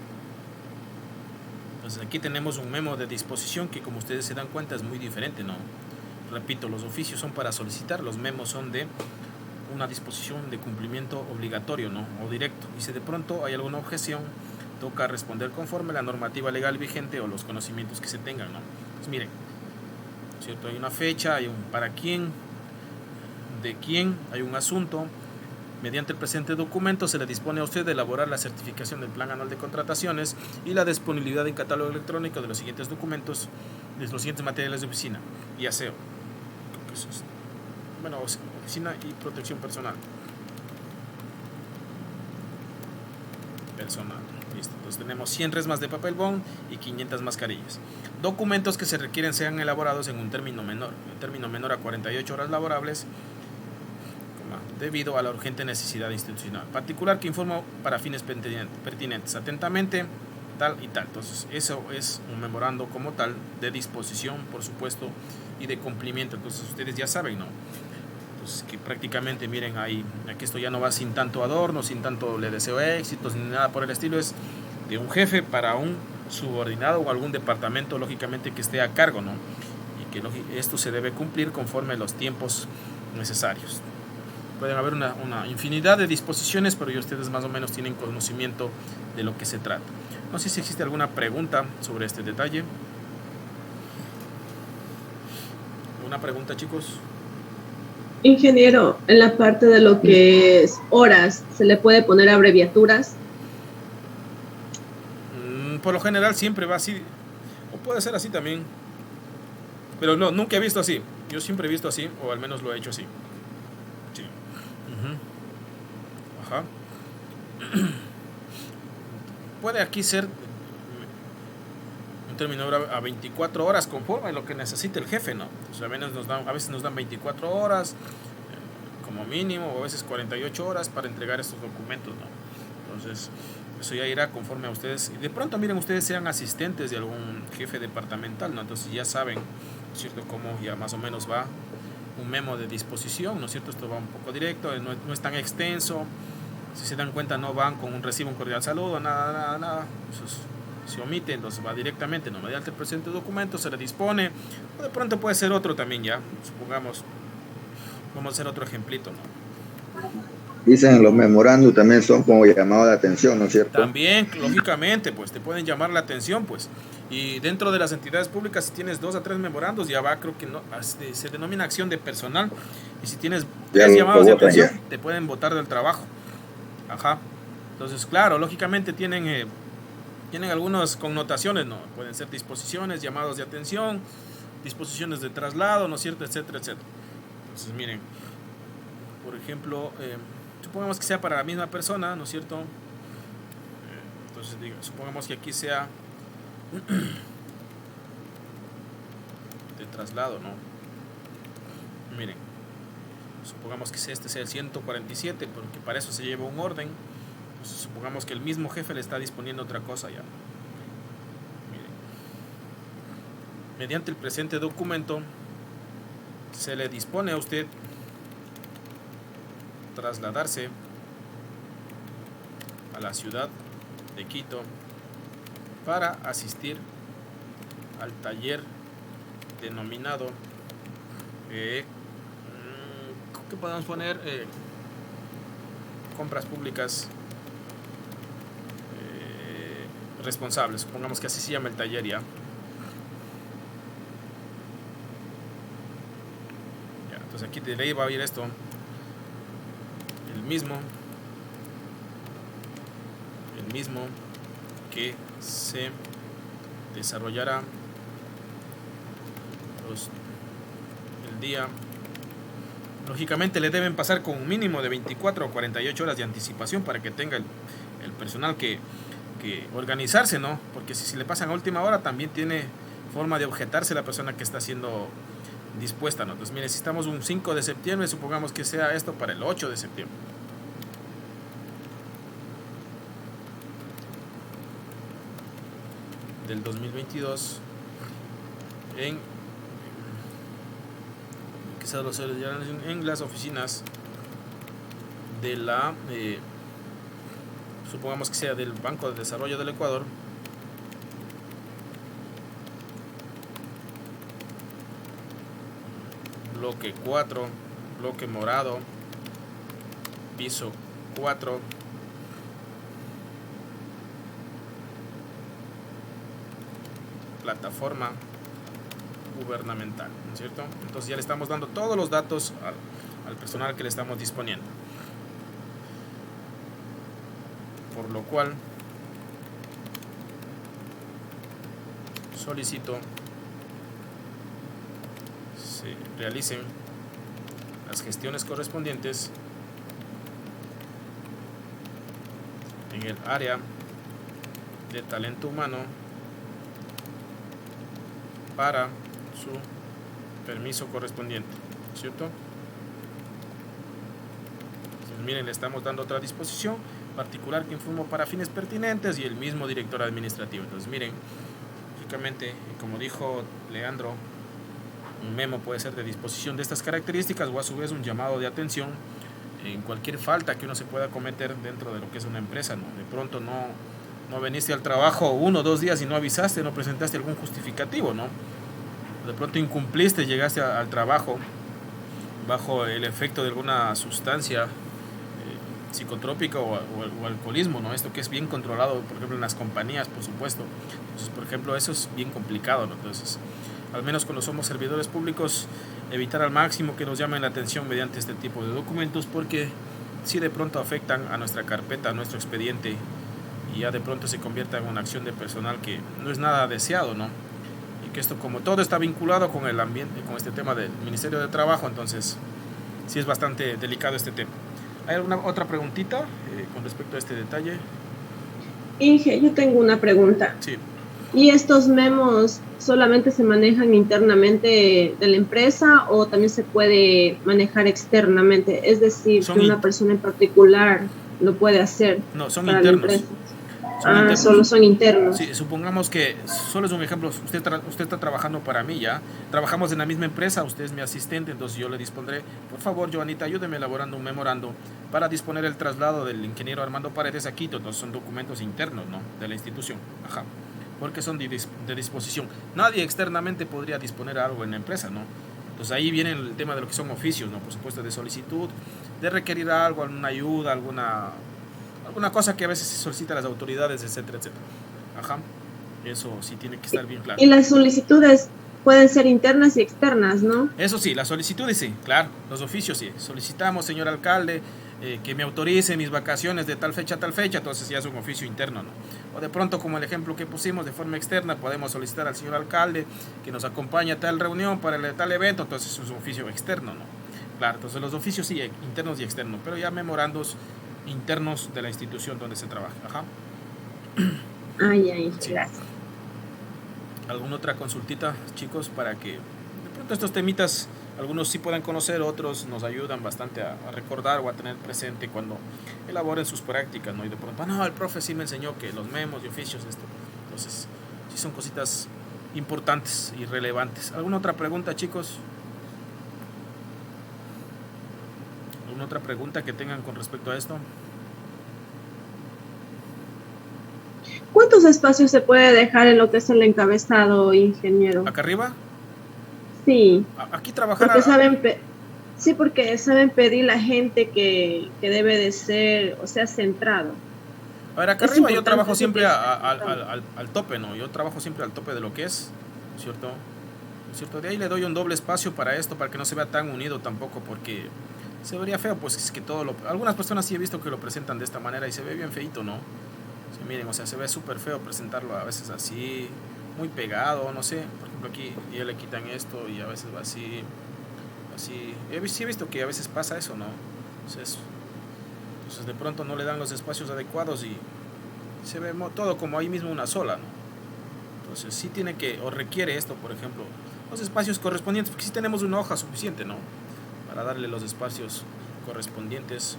Entonces aquí tenemos un memo de disposición que, como ustedes se dan cuenta, es muy diferente, ¿no? Repito, los oficios son para solicitar, los memos son de una disposición de cumplimiento obligatorio, ¿no? O directo. Y si de pronto hay alguna objeción, toca responder conforme a la normativa legal vigente o los conocimientos que se tengan, ¿no? Pues miren, ¿cierto? Hay una fecha, hay un para quién, de quién, hay un asunto. Mediante el presente documento se le dispone a usted de elaborar la certificación del plan anual de contrataciones y la disponibilidad en catálogo electrónico de los siguientes documentos, de los siguientes materiales de oficina y aseo. Bueno, oficina y protección personal. Listo. Entonces tenemos 100 resmas de papel bond y 500 mascarillas. Documentos que se requieren sean elaborados en un término menor a 48 horas laborables, debido a la urgente necesidad institucional. Particular que informo para fines pertinentes. Atentamente, tal y tal. Entonces, eso es un memorando como tal de disposición, por supuesto, y de cumplimiento. Entonces, ustedes ya saben, ¿no? Entonces, que prácticamente, miren, ahí, aquí esto ya no va sin tanto adorno, sin tanto le deseo éxitos, ni nada por el estilo. Es de un jefe para un subordinado o algún departamento, lógicamente, que esté a cargo, ¿no? Y que esto se debe cumplir conforme a los tiempos necesarios. Pueden haber una infinidad de disposiciones, pero ya ustedes más o menos tienen conocimiento de lo que se trata. No sé si existe alguna pregunta sobre este detalle. ¿Una pregunta, chicos? Ingeniero, en la parte de lo que es horas, ¿se le puede poner abreviaturas? Por lo general siempre va así, o puede ser así también, pero no, nunca he visto así. Yo siempre he visto así, o al menos lo he hecho así. Sí. Ajá. Puede aquí ser un término a 24 horas conforme a lo que necesite el jefe, ¿no? O sea, a veces nos dan 24 horas como mínimo, o a veces 48 horas para entregar estos documentos, ¿no? Entonces, eso ya irá conforme a ustedes. Y de pronto, miren, ustedes sean asistentes de algún jefe departamental, ¿no? Entonces ya saben, ¿cierto?, cómo ya más o menos va un memo de disposición, ¿no es cierto? Esto va un poco directo, no es tan extenso. Si se dan cuenta, no van con un recibo, un cordial saludo, nada. Eso se omite, entonces va directamente, ¿no? Mediante el presente documento se le dispone. O de pronto puede ser otro también, ya. Supongamos, vamos a hacer otro ejemplito, ¿no? Dicen los memorandos también son como llamados de atención, ¿no es cierto? También, lógicamente, pues te pueden llamar la atención, pues. Y dentro de las entidades públicas, si tienes 2 a 3 memorandos, ya va, creo que no, se denomina acción de personal. Y si tienes 3 llamados de atención, te pueden botar del trabajo. Ajá. Entonces, claro, lógicamente tienen algunas connotaciones, ¿no? Pueden ser disposiciones, llamados de atención, disposiciones de traslado, ¿no es cierto?, etcétera, etcétera. Entonces, miren, por ejemplo, supongamos que sea para la misma persona, ¿no es cierto? Entonces, supongamos que aquí sea de traslado, ¿no? Miren, supongamos que este sea el 147, porque para eso se lleva un orden. Entonces, supongamos que el mismo jefe le está disponiendo otra cosa ya. Miren. Mediante el presente documento se le dispone a usted trasladarse a la ciudad de Quito para asistir al taller denominado ¿qué podemos poner? Compras públicas responsables, supongamos que así se llama el taller ya. Entonces aquí de ley va a ir esto, el mismo que se desarrollará el día. Lógicamente le deben pasar con un mínimo de 24 o 48 horas de anticipación para que tenga el personal que organizarse, ¿no? Porque si le pasan a última hora también tiene forma de objetarse la persona que está siendo dispuesta, ¿no? Entonces, mire, si estamos un 5 de septiembre, supongamos que sea esto para el 8 de septiembre. Del 2022 en las oficinas de la supongamos que sea del Banco de Desarrollo del Ecuador, bloque 4, bloque morado, piso 4, plataforma gubernamental, ¿no es cierto? Entonces ya le estamos dando todos los datos al personal que le estamos disponiendo, por lo cual solicito se realicen las gestiones correspondientes en el área de talento humano para su permiso correspondiente, ¿cierto? Entonces, miren, le estamos dando otra disposición particular que informó para fines pertinentes y el mismo director administrativo. Entonces, miren, lógicamente, como dijo Leandro, un memo puede ser de disposición de estas características o a su vez un llamado de atención en cualquier falta que uno se pueda cometer dentro de lo que es una empresa, ¿no? De pronto no veniste al trabajo 1 o 2 días y no avisaste, no presentaste algún justificativo, ¿no? De pronto incumpliste, llegaste al trabajo bajo el efecto de alguna sustancia psicotrópica o alcoholismo, ¿no? Esto que es bien controlado, por ejemplo, en las compañías, por supuesto. Entonces, por ejemplo, eso es bien complicado, ¿no? Entonces, al menos cuando somos servidores públicos, evitar al máximo que nos llamen la atención mediante este tipo de documentos, porque si de pronto afectan a nuestra carpeta, a nuestro expediente, y ya de pronto se convierta en una acción de personal que no es nada deseado, ¿no? Y que esto, como todo está vinculado con el ambiente, con este tema del Ministerio de Trabajo, entonces sí es bastante delicado este tema. ¿Hay alguna otra preguntita con respecto a este detalle? Inge, yo tengo una pregunta. Sí. ¿Y estos memos solamente se manejan internamente de la empresa o también se puede manejar externamente? Es decir, que una persona en particular lo puede hacer. No, son para internos. la empresa. Internos. Solo son internos. Sí, supongamos que, solo es un ejemplo, usted está trabajando para mí, ya trabajamos en la misma empresa, usted es mi asistente, entonces yo le dispondré, por favor, Joanita, ayúdeme elaborando un memorando para disponer el traslado del ingeniero Armando Paredes a Quito. Entonces son documentos internos, ¿no?, de la institución, ajá, porque son de disposición. Nadie externamente podría disponer algo en la empresa, ¿no? Entonces ahí viene el tema de lo que son oficios, ¿no? Por supuesto, de solicitud, de requerir algo, alguna ayuda, alguna cosa que a veces se solicita a las autoridades, etcétera, etcétera. Ajá. Eso sí tiene que estar bien claro. Y las solicitudes pueden ser internas y externas, ¿no? Eso sí, las solicitudes sí, claro. Los oficios sí. Solicitamos, señor alcalde, que me autorice mis vacaciones de tal fecha a tal fecha, entonces ya es un oficio interno, ¿no? O de pronto, como el ejemplo que pusimos, de forma externa, podemos solicitar al señor alcalde que nos acompañe a tal reunión para tal evento, entonces es un oficio externo, ¿no? Claro, entonces los oficios sí, internos y externos, pero ya memorandos internos de la institución donde se trabaja. Ajá. Ay, Sí. Gracias. ¿Alguna otra consultita, chicos, para que de pronto estos temitas, algunos sí puedan conocer, otros nos ayudan bastante a recordar o a tener presente cuando elaboren sus prácticas, ¿no? Y de pronto, no, el profe sí me enseñó que los memos y oficios, esto. Entonces, sí son cositas importantes y relevantes. ¿Alguna otra pregunta, chicos? ¿Alguna otra pregunta que tengan con respecto a esto? ¿Cuántos espacios se puede dejar en lo que es el encabezado, ingeniero? ¿Acá arriba? Sí. Aquí trabajar... Porque saben pedir la gente que debe de ser, o sea, centrado. A ver, acá arriba yo trabajo siempre al tope, ¿no? Yo trabajo siempre al tope de lo que es, ¿cierto? ¿Cierto? De ahí le doy un doble espacio para esto, para que no se vea tan unido tampoco, porque se vería feo, pues es que algunas personas sí he visto que lo presentan de esta manera y se ve bien feito, ¿no? O sea, miren, o sea, se ve súper feo presentarlo a veces así, muy pegado, no sé. Por ejemplo, aquí ya le quitan esto y a veces va así. Sí he visto que a veces pasa eso, ¿no? Entonces de pronto no le dan los espacios adecuados y se ve todo como ahí mismo una sola, ¿no? Entonces sí tiene que, o requiere esto, por ejemplo, los espacios correspondientes, porque sí tenemos una hoja suficiente, ¿no? Para darle los espacios correspondientes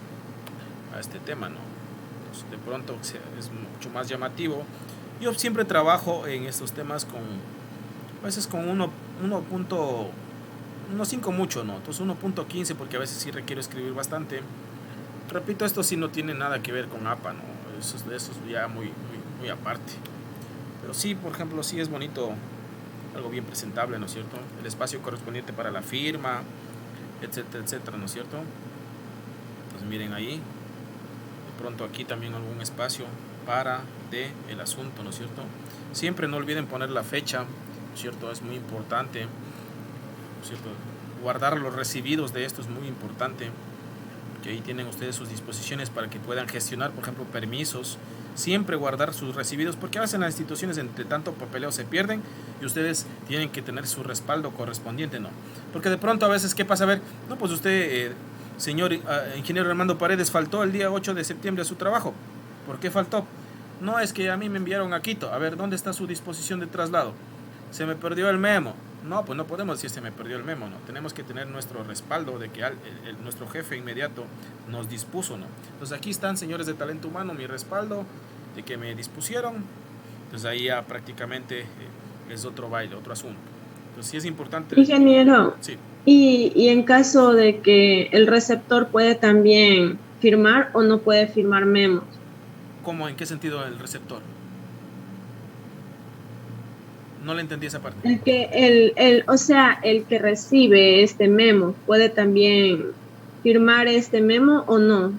a este tema, ¿no? Entonces, de pronto es mucho más llamativo. Yo siempre trabajo en estos temas a veces con 1.5 mucho, ¿no? Entonces 1.15 porque a veces sí requiero escribir bastante. Repito, esto sí no tiene nada que ver con APA, ¿no? Eso es ya muy aparte. Pero sí, por ejemplo, sí es bonito, algo bien presentable, ¿no es cierto? El espacio correspondiente para la firma, etcétera, etcétera, ¿no es cierto? Entonces miren ahí. De pronto aquí también algún espacio para el asunto, ¿no es cierto? Siempre no olviden poner la fecha, ¿no es cierto? Es muy importante. ¿Cierto? Guardar los recibidos de esto es muy importante, que ahí tienen ustedes sus disposiciones para que puedan gestionar, por ejemplo, permisos. Siempre guardar sus recibidos, porque a veces en las instituciones entre tanto papeleo se pierden y ustedes tienen que tener su respaldo correspondiente, ¿no? Porque de pronto a veces, ¿qué pasa? A ver, no, pues usted, señor ingeniero Armando Paredes, faltó el día 8 de septiembre a su trabajo. ¿Por qué faltó? No, es que a mí me enviaron a Quito. A ver, ¿dónde está su disposición de traslado? Se me perdió el memo. No, pues no podemos decir se me perdió el memo, ¿no? Tenemos que tener nuestro respaldo de que nuestro jefe inmediato nos dispuso, ¿no? Entonces aquí están, señores de talento humano, mi respaldo de que me dispusieron. Entonces ahí ya prácticamente es otro baile, otro asunto. Entonces sí es importante. Ingeniero, sí. Y en caso de que el receptor puede también firmar o no puede firmar memos. ¿Cómo? ¿En qué sentido el receptor? No le entendí esa parte. El que recibe este memo puede también firmar este memo o no.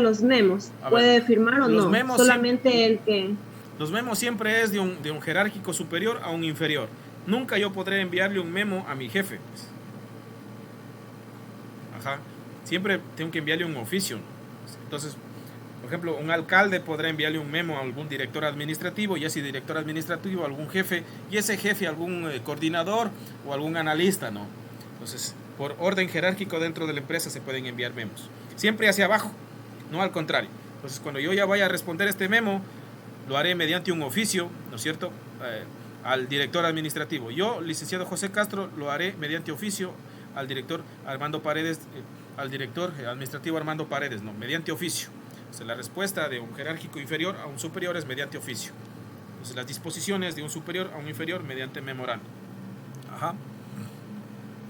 Los memos, ¿puede firmar o no? Solamente siempre, el que... Los memos siempre es de un jerárquico superior a un inferior. Nunca yo podré enviarle un memo a mi jefe. Pues. Ajá. Siempre tengo que enviarle un oficio. Entonces, por ejemplo, un alcalde podrá enviarle un memo a algún director administrativo, y ese director administrativo a algún jefe, y ese jefe a algún coordinador o algún analista, ¿no? Entonces, por orden jerárquico dentro de la empresa se pueden enviar memos. Siempre hacia abajo, no al contrario. Entonces, cuando yo ya vaya a responder este memo, lo haré mediante un oficio, ¿no es cierto?, al director administrativo. Yo, licenciado José Castro, lo haré mediante oficio al director Armando Paredes, al director administrativo Armando Paredes, ¿no? Mediante oficio. Entonces, la respuesta de un jerárquico inferior a un superior es mediante oficio. Entonces, las disposiciones de un superior a un inferior mediante memorando. Ajá.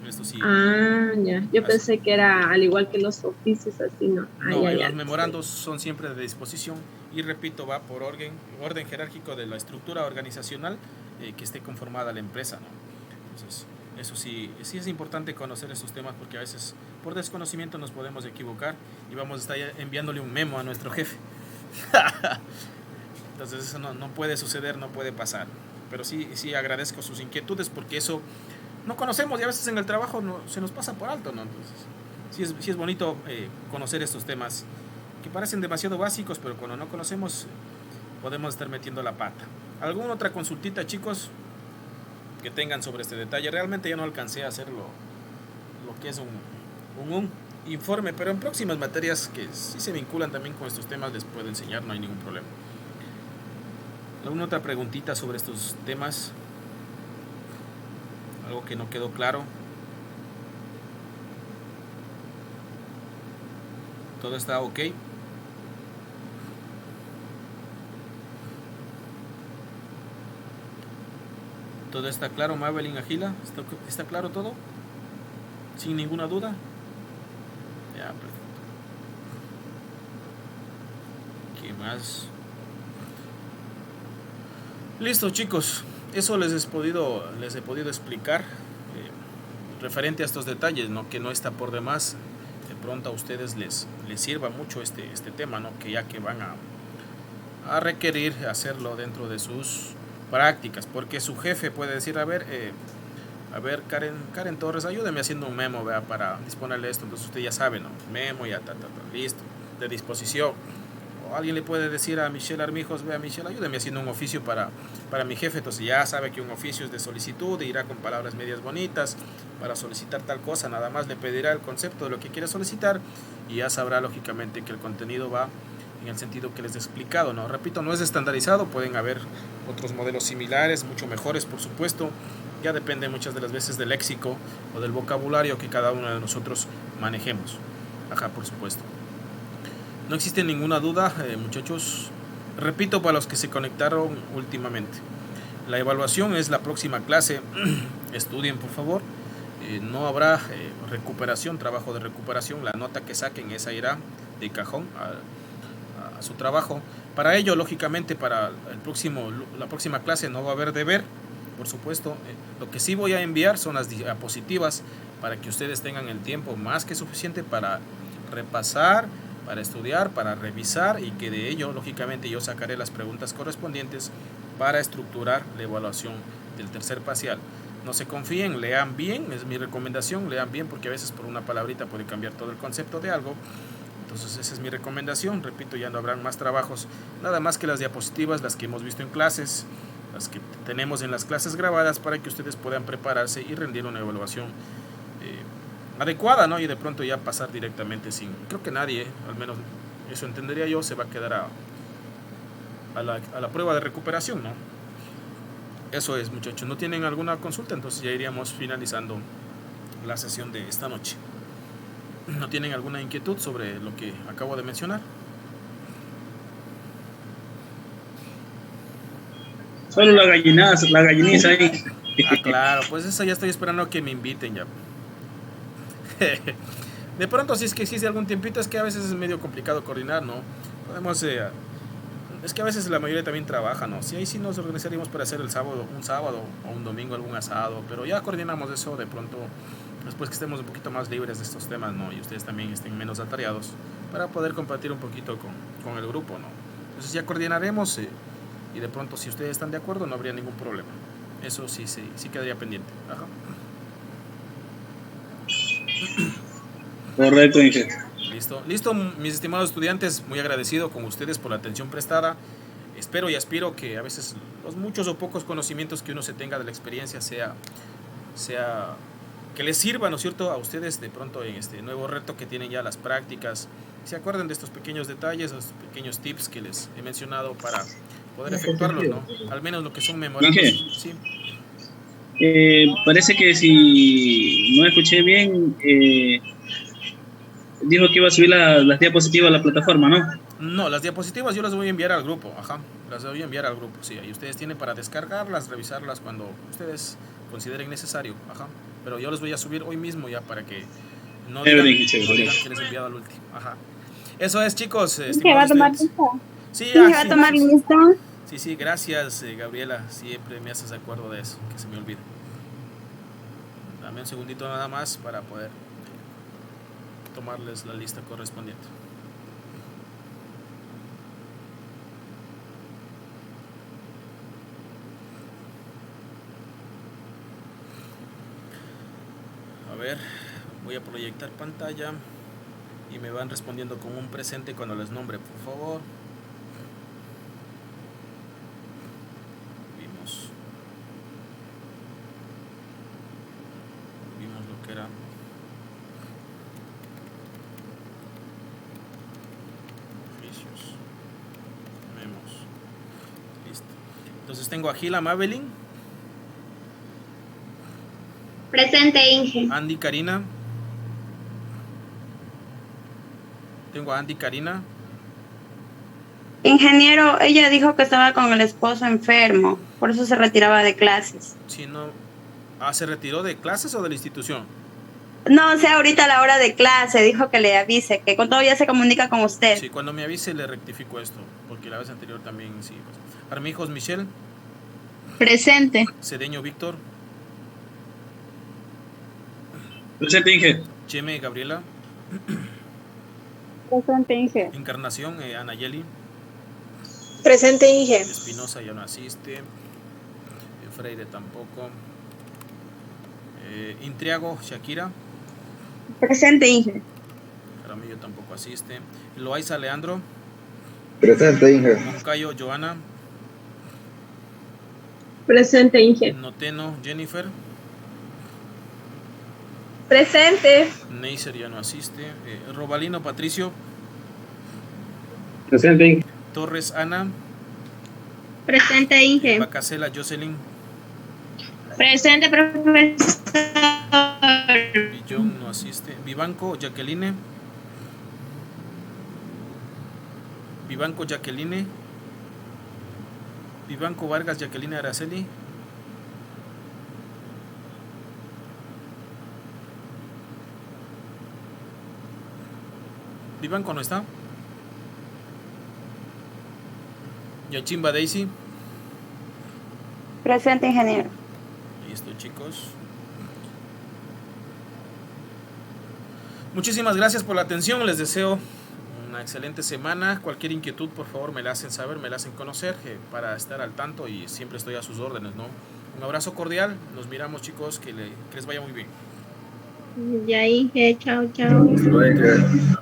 Esto sí. Ya. Yo pensé que era al igual que los oficios, así, ¿no? Los memorandos son siempre de disposición y, repito, va por orden jerárquico de la estructura organizacional que esté conformada la empresa, ¿no? Entonces, eso sí es importante conocer esos temas, porque a veces por desconocimiento nos podemos equivocar y vamos a estar enviándole un memo a nuestro jefe. Entonces eso no puede suceder, no puede pasar. Pero sí agradezco sus inquietudes, porque eso no conocemos y a veces en el trabajo se nos pasa por alto, ¿no? Entonces sí es bonito conocer estos temas que parecen demasiado básicos, pero cuando no conocemos podemos estar metiendo la pata. ¿Alguna otra consultita, chicos, que tengan sobre este detalle? Realmente ya no alcancé a hacer lo que es un informe, pero en próximas materias que sí se vinculan también con estos temas les puedo enseñar, no hay ningún problema. ¿Alguna otra preguntita sobre estos temas? ¿Algo que no quedó claro? ¿Todo está ok? ¿Todo está claro, Mabelín Agila? ¿Está claro todo? ¿Sin ninguna duda? Ya, pues. ¿Qué más? Listo, chicos. Eso les he podido explicar referente a estos detalles, ¿no? Que no está por demás. De pronto a ustedes les sirva mucho este tema, ¿no? Que ya que van a requerir hacerlo dentro de sus prácticas, porque su jefe puede decir, a ver, Karen Torres, ayúdeme haciendo un memo, ¿vea? Para disponerle esto. Entonces usted ya sabe, ¿no? Memo, ya, listo, de disposición. O alguien le puede decir a Michelle Armijos, vea, Michelle, ayúdeme haciendo un oficio para mi jefe. Entonces ya sabe que un oficio es de solicitud, e irá con palabras medias bonitas para solicitar tal cosa. Nada más le pedirá el concepto de lo que quiere solicitar y ya sabrá lógicamente que el contenido va en el sentido que les he explicado, ¿no? Repito, no es estandarizado, pueden haber otros modelos similares, mucho mejores, por supuesto. Ya depende muchas de las veces del léxico o del vocabulario que cada uno de nosotros manejemos. Ajá, por supuesto. No existe ninguna duda, muchachos. Repito, para los que se conectaron últimamente, la evaluación es la próxima clase. Estudien, por favor. No habrá recuperación, trabajo de recuperación. La nota que saquen, esa irá de cajón a su trabajo. Para ello, lógicamente, para la próxima clase no va a haber deber, por supuesto. Lo que sí voy a enviar son las diapositivas para que ustedes tengan el tiempo más que suficiente para repasar, para estudiar, para revisar, y que de ello, lógicamente, yo sacaré las preguntas correspondientes para estructurar la evaluación del tercer parcial. No se confíen, lean bien, es mi recomendación, lean bien, porque a veces por una palabrita puede cambiar todo el concepto de algo. Entonces esa es mi recomendación. Repito, ya no habrán más trabajos, nada más que las diapositivas, las que hemos visto en clases, las que tenemos en las clases grabadas, para que ustedes puedan prepararse y rendir una evaluación adecuada, ¿no? Y de pronto ya pasar directamente sin, creo que nadie, al menos eso entendería yo, se va a quedar a la prueba de recuperación, ¿no? Eso es, muchachos. ¿No tienen alguna consulta? Entonces ya iríamos finalizando la sesión de esta noche. ¿No tienen alguna inquietud sobre lo que acabo de mencionar? Solo la galliniza ahí. Ah, claro, pues eso ya estoy esperando que me inviten ya. De pronto, si es que existe algún tiempito, es que a veces es medio complicado coordinar, ¿no? Podemos, es que a veces la mayoría también trabaja, ¿no? Sí, ahí sí nos organizaríamos para hacer un sábado o un domingo algún asado, pero ya coordinamos eso de pronto, después que estemos un poquito más libres de estos temas, ¿no? Y ustedes también estén menos atareados, para poder compartir un poquito con el grupo, ¿no? Entonces ya coordinaremos y de pronto, si ustedes están de acuerdo, no habría ningún problema. Eso sí quedaría pendiente. Ajá. Correcto, ingeniero. Listo, mis estimados estudiantes, muy agradecido con ustedes por la atención prestada. Espero y aspiro que a veces los muchos o pocos conocimientos que uno se tenga de la experiencia sea que les sirva, ¿no es cierto?, a ustedes de pronto en este nuevo reto que tienen ya las prácticas. Se acuerden de estos pequeños detalles, estos pequeños tips que les he mencionado para poder efectuarlos, ¿no? Al menos lo que son memorandos. Sí. Parece que si no escuché bien, dijo que iba a subir las diapositivas a la plataforma, ¿no? No, las diapositivas yo las voy a enviar al grupo, ajá, las voy a enviar al grupo, sí, y ustedes tienen para descargarlas, revisarlas cuando ustedes consideren necesario, ajá, pero yo les voy a subir hoy mismo ya para que no digan que les he enviado al último, ajá. Eso es, chicos. ¿Se va a tomar lista? Sí, ¿Se va a tomar lista? Sí, gracias, Gabriela, siempre me haces acuerdo de eso, que se me olvide. Dame un segundito nada más para poder tomarles la lista correspondiente. A ver, voy a proyectar pantalla y me van respondiendo con un presente cuando les nombre, por favor. Vimos lo que era oficios, memos. Listo. Entonces tengo a Gila Mabelin. Presente, Inge. Andy Karina. Tengo a Andy Karina. Ingeniero, ella dijo que estaba con el esposo enfermo, por eso se retiraba de clases. Sí, no. ¿Se retiró de clases o de la institución? No, o sea, ahorita a la hora de clase dijo que le avise, que con todo ya se comunica con usted. Sí, cuando me avise le rectifico esto, porque la vez anterior también sí. Pues. Armijos Michelle. Presente. Cedeño Víctor. Presente, Inge. Cheme Gabriela. Presente, Inge. Encarnación Anayeli. Presente, Inge. Espinosa ya no asiste. Freire tampoco. Intriago Shakira. Presente, Inge. Jaramillo tampoco asiste. Loaiza Leandro. Presente, Inge. Moncayo Joana. Presente, Inge. Noteno Jennifer. Presente. Neisser ya no asiste. Robalino Patricio. Presente, Inge. Torres Ana. Presente, Inge. Bacasela Jocelyn. Presente, profesor. Villón no asiste. Vivanco Jacqueline. Vivanco Jacqueline. Vivanco Vargas Jacqueline Araceli. Vivanco no está. Yachimba Daisy. Presente, ingeniero. Listo, chicos. Muchísimas gracias por la atención. Les deseo una excelente semana. Cualquier inquietud, por favor, me la hacen saber, me la hacen conocer para estar al tanto y siempre estoy a sus órdenes, ¿no? Un abrazo cordial. Nos miramos, chicos. Que les vaya muy bien. Ya, Inge. Chao, chao. Hasta luego, Inge.